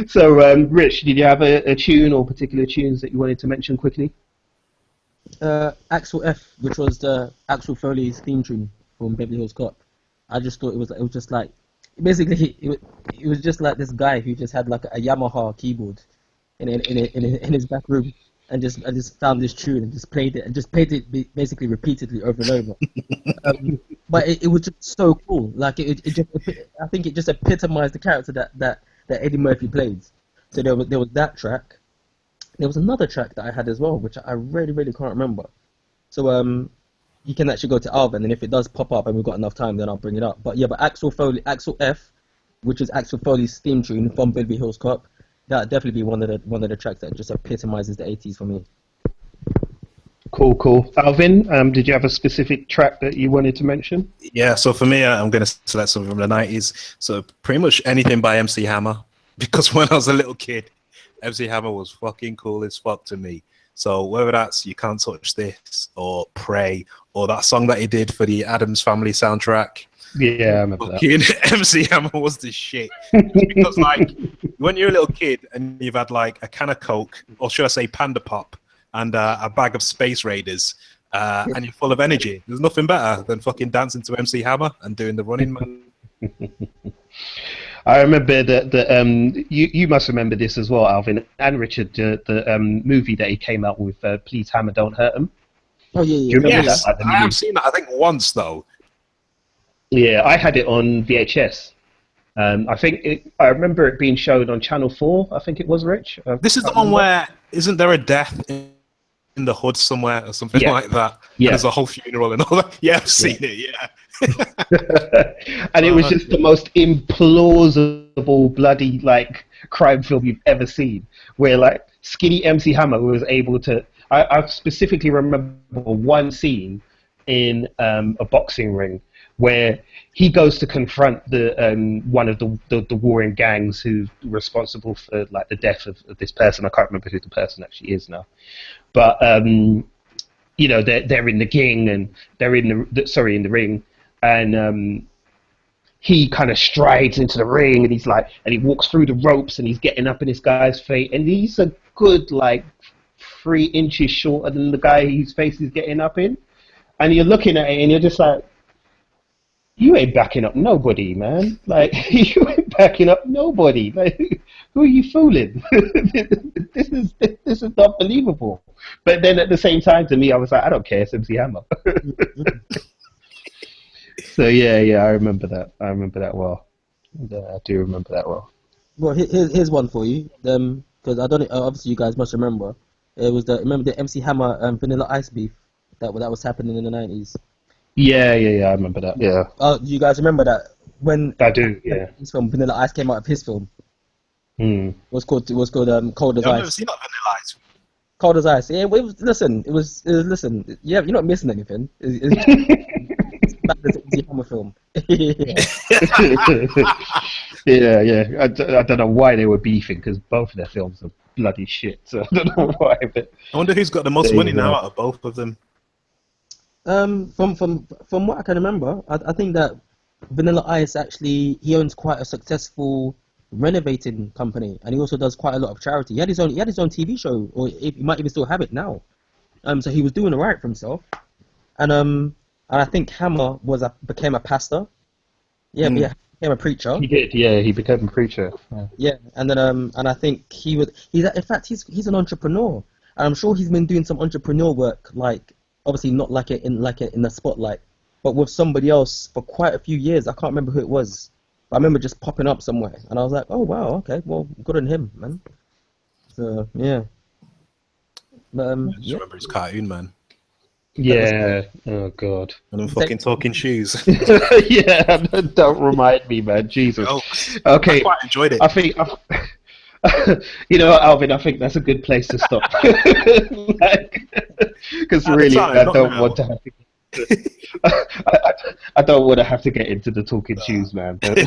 So, Rich, did you have a tune or particular tunes that you wanted to mention quickly? Axel F, which was the Axel Foley's theme tune from Beverly Hills Cop. I just thought it was just like, basically it was just like this guy who just had like a Yamaha keyboard in his back room and just found this tune and just played it basically repeatedly over and over. But it was just so cool. Like I think it just epitomized the character that Eddie Murphy played. So there was that track. There was another track that I had as well, which I really, really can't remember. So you can actually go to Alvin, and if it does pop up and we've got enough time, then I'll bring it up. But yeah, but Axel F, which is Axel Foley's theme tune from Beverly Hills Cop, that'd definitely be one of the tracks that just epitomizes the 80s for me. Cool. Alvin, did you have a specific track that you wanted to mention? Yeah, so for me, I'm going to select something from the 90s. So pretty much anything by MC Hammer, because when I was a little kid, MC Hammer was fucking cool as fuck to me. So whether that's You Can't Touch This or Pray or that song that he did for the Addams Family soundtrack. Yeah, I remember that. MC Hammer was the shit. Because like when you're a little kid and you've had like a can of Coke, or should I say Panda Pop, and a bag of Space Raiders, and you're full of energy, there's nothing better than fucking dancing to MC Hammer and doing the Running Man. I remember that you must remember this as well, Alvin and Richard, the movie that he came out with, Please Hammer, Don't Hurt 'Em. Oh yeah. Do you remember Yes, that? I have seen that. I think once though. Yeah, I had it on VHS. I remember it being shown on Channel 4. I think it was, Rich. This is the one where isn't there a death in the hood somewhere or something like that? Yeah. There's a whole funeral and all that. Yeah, I've seen it. Yeah. And it was just the most implausible bloody like crime film you've ever seen, where like skinny MC Hammer was able to. I specifically remember one scene in a boxing ring where he goes to confront the one of the warring gangs who's responsible for like the death of this person. I can't remember who the person actually is now, but you know, they're in the gang and they're in the ring, and he kind of strides into the ring and he's like, and he walks through the ropes and he's getting up in this guy's face, and he's a good like 3 inches shorter than the guy whose face he's getting up in, and you're looking at it and you're just like, you ain't backing up nobody, man. Like, you ain't backing up nobody. Like, who are you fooling? This is not believable. But then at the same time, to me, I was like, I don't care, it's MC Hammer. So yeah, I remember that. I remember that well. I do remember that well. Well, here's one for you. Because I don't. Obviously, you guys must remember. It was remember the MC Hammer Vanilla Ice beef that was happening in the 90s. Yeah, I remember that. Yeah. Oh, do you guys remember that when? I do. Yeah. His film Vanilla Ice came out of his film, Hmm. Was called Cold as I've never Ice. seen that Vanilla Ice. Cold as Ice. Yeah, listen. Yeah, you're not missing anything. It's bad as an Easy Hammer film. Yeah. Yeah. I don't know why they were beefing because both of their films are bloody shit. So I don't know why. But I wonder who's got the most there money you now go. out of both of them. From what I can remember, I think that Vanilla Ice actually he owns quite a successful renovating company, and he also does quite a lot of charity. He had his own TV show, or he might even still have it now. So he was doing alright for himself, and I think Hammer became a pastor. Yeah, Mm. yeah, became a preacher. He did. Yeah, he became a preacher. Yeah. Yeah, and then and I think he's an entrepreneur, and I'm sure he's been doing some entrepreneur work, like obviously not like it in the spotlight, but with somebody else for quite a few years. I can't remember who it was. But I remember just popping up somewhere, and I was like, oh wow, okay, well, good on him, man. So yeah, but I just yeah, remember his cartoon, man. that was Yeah. Oh God. And them fucking talking shoes. Yeah. Don't remind me, man. Jesus. Jokes. I Okay. quite enjoyed it. I think. You know what, Alvin? I think that's a good place to stop. Because At the really, time, I not don't now. want to have to. I don't want to have to get into the talking shoes, man. But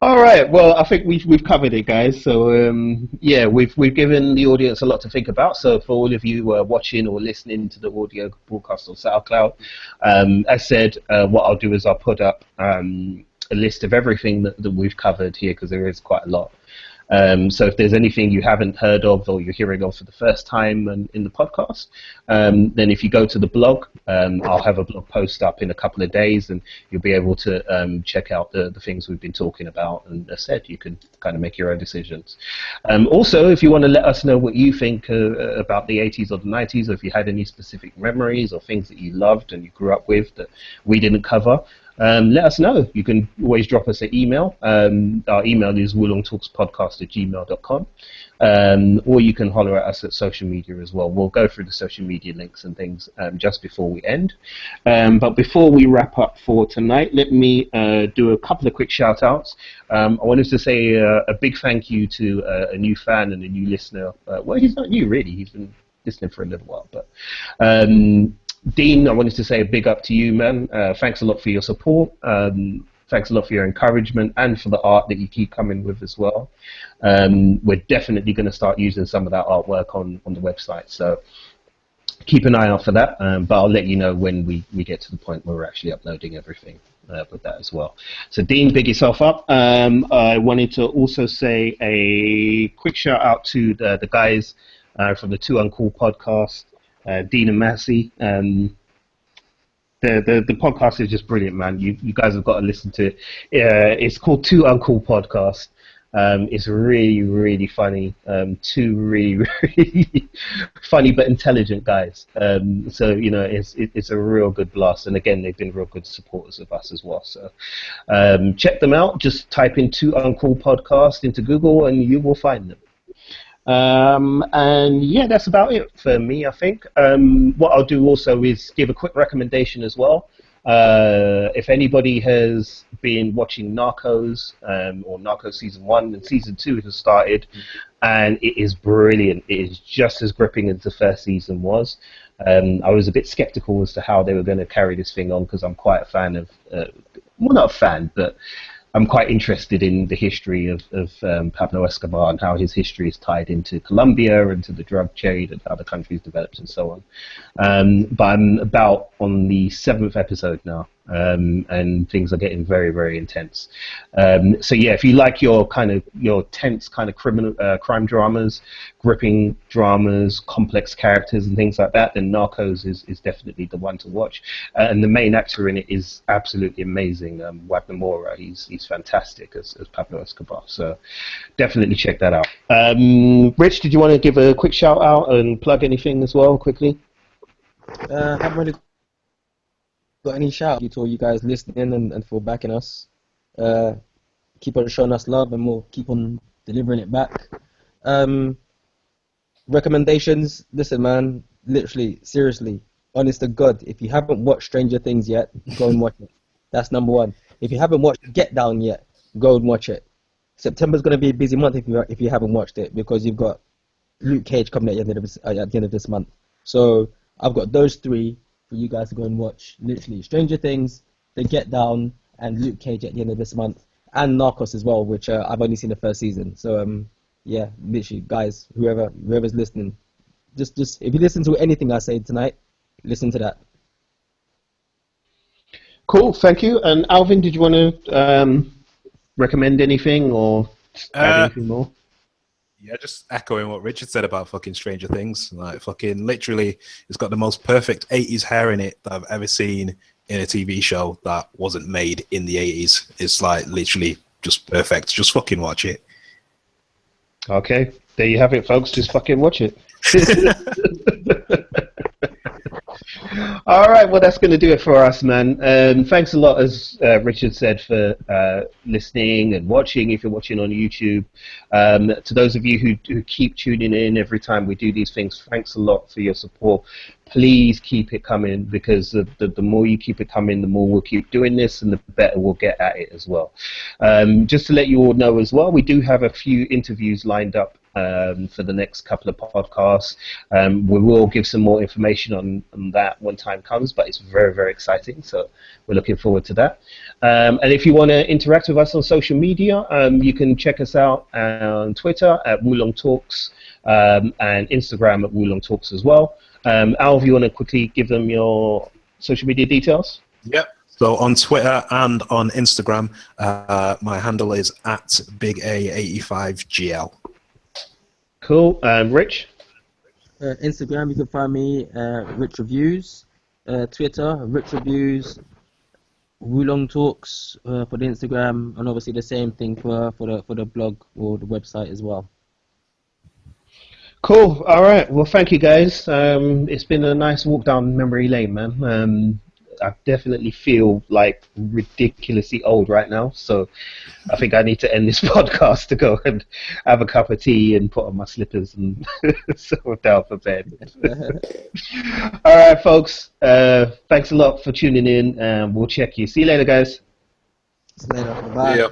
all right. Well, I think we've covered it, guys. So yeah, we've given the audience a lot to think about. So for all of you watching or listening to the audio broadcast on SoundCloud, as said, what I'll do is I'll put up a list of everything that we've covered here because there is quite a lot. So if there's anything you haven't heard of or you're hearing of for the first time in the podcast, then if you go to the blog, I'll have a blog post up in a couple of days and you'll be able to check out the things we've been talking about. And as said, you can kind of make your own decisions. Also, if you want to let us know what you think about the 80s or the 90s, or if you had any specific memories or things that you loved and you grew up with that we didn't cover, let us know. You can always drop us an email. Our email is woolongtalkspodcast@gmail.com. Or you can holler at us at social media as well. We'll go through the social media links and things just before we end. But before we wrap up for tonight, let me do a couple of quick shout outs. I wanted to say a big thank you to a new fan and a new listener. Well, he's not new really. He's been listening for a little while, but Dean, I wanted to say a big up to you, man. Thanks a lot for your support. Thanks a lot for your encouragement and for the art that you keep coming with as well. We're definitely going to start using some of that artwork on the website, so keep an eye out for that. But I'll let you know when we get to the point where we're actually uploading everything with that as well. So Dean, big yourself up. I wanted to also say a quick shout out to the guys from the Too Uncool podcast. Dean and Massey, the podcast is just brilliant, man. You guys have got to listen to it. It's called Too Uncool Podcast. It's really funny. Two really funny but intelligent guys. So you know, it's a real good blast. And again, they've been real good supporters of us as well. So check them out. Just type in Too Uncool Podcast into Google, and you will find them. And yeah, that's about it for me, I think. What I'll do also is give a quick recommendation as well. If anybody has been watching Narcos, or Narcos season 1 and season 2 has started, and it is brilliant. It is just as gripping as the first season was. I was a bit skeptical as to how they were going to carry this thing on because I'm quite a fan of, well, not a fan, but I'm quite interested in the history of Pablo Escobar and how his history is tied into Colombia and to the drug trade and how the country's developed and so on. But I'm about on the 7th episode now, and things are getting very intense. So yeah, if you like your tense kind of crime dramas, gripping dramas, complex characters and things like that, then Narcos is definitely the one to watch. And the main actor in it is absolutely amazing, Wagner Moura. He's fantastic as Pablo Escobar. So definitely check that out. Rich, did you want to give a quick shout out and plug anything as well quickly? haven't really got any shout out to all you guys listening and for backing us. Keep on showing us love, and we'll keep on delivering it back. Recommendations. Listen, man. Literally, seriously, honest to God, if you haven't watched Stranger Things yet, go and watch it. That's number one. If you haven't watched Get Down yet, go and watch it. September's going to be a busy month if you haven't watched it, because you've got Luke Cage coming at the end of this month. So I've got those three for you guys to go and watch. Literally, Stranger Things, The Get Down, and Luke Cage at the end of this month, and Narcos as well, which I've only seen the first season. So yeah, literally, guys, whoever's listening, just if you listen to anything I say tonight, listen to that. Cool, thank you. And Alvin, did you want to recommend anything or add anything more? Yeah, just echoing what Richard said about fucking Stranger Things. Like, fucking literally, it's got the most perfect 80s hair in it that I've ever seen in a TV show that wasn't made in the 80s. It's like literally just perfect. Just fucking watch it. Okay, there you have it, folks. Just fucking watch it. All right, well, that's going to do it for us, man. Thanks a lot, as Richard said, for listening and watching, if you're watching on YouTube. To those of you who keep tuning in every time we do these things, thanks a lot for your support. Please keep it coming, because the more you keep it coming, the more we'll keep doing this and the better we'll get at it as well. Just to let you all know as well, we do have a few interviews lined up for the next couple of podcasts. We will give some more information on that when time comes, but it's very, very exciting, so we're looking forward to that. And if you want to interact with us on social media, you can check us out on Twitter at Wulong Talks, and Instagram at Wulong Talks as well. Al, if you want to quickly give them your social media details? Yep. So on Twitter and on Instagram, my handle is at BigA85GL. Cool. Rich? Instagram, you can find me Rich Reviews. Twitter, Rich Reviews. Wulong Talks for the Instagram, and obviously the same thing for the blog or the website as well. Cool. All right. Well, thank you, guys. It's been a nice walk down memory lane, man. I definitely feel like ridiculously old right now, so I think I need to end this podcast to go and have a cup of tea and put on my slippers and settle down for bed. All right, folks. Thanks a lot for tuning in, and we'll check you. See you later, guys. See you later. Bye. Yeah.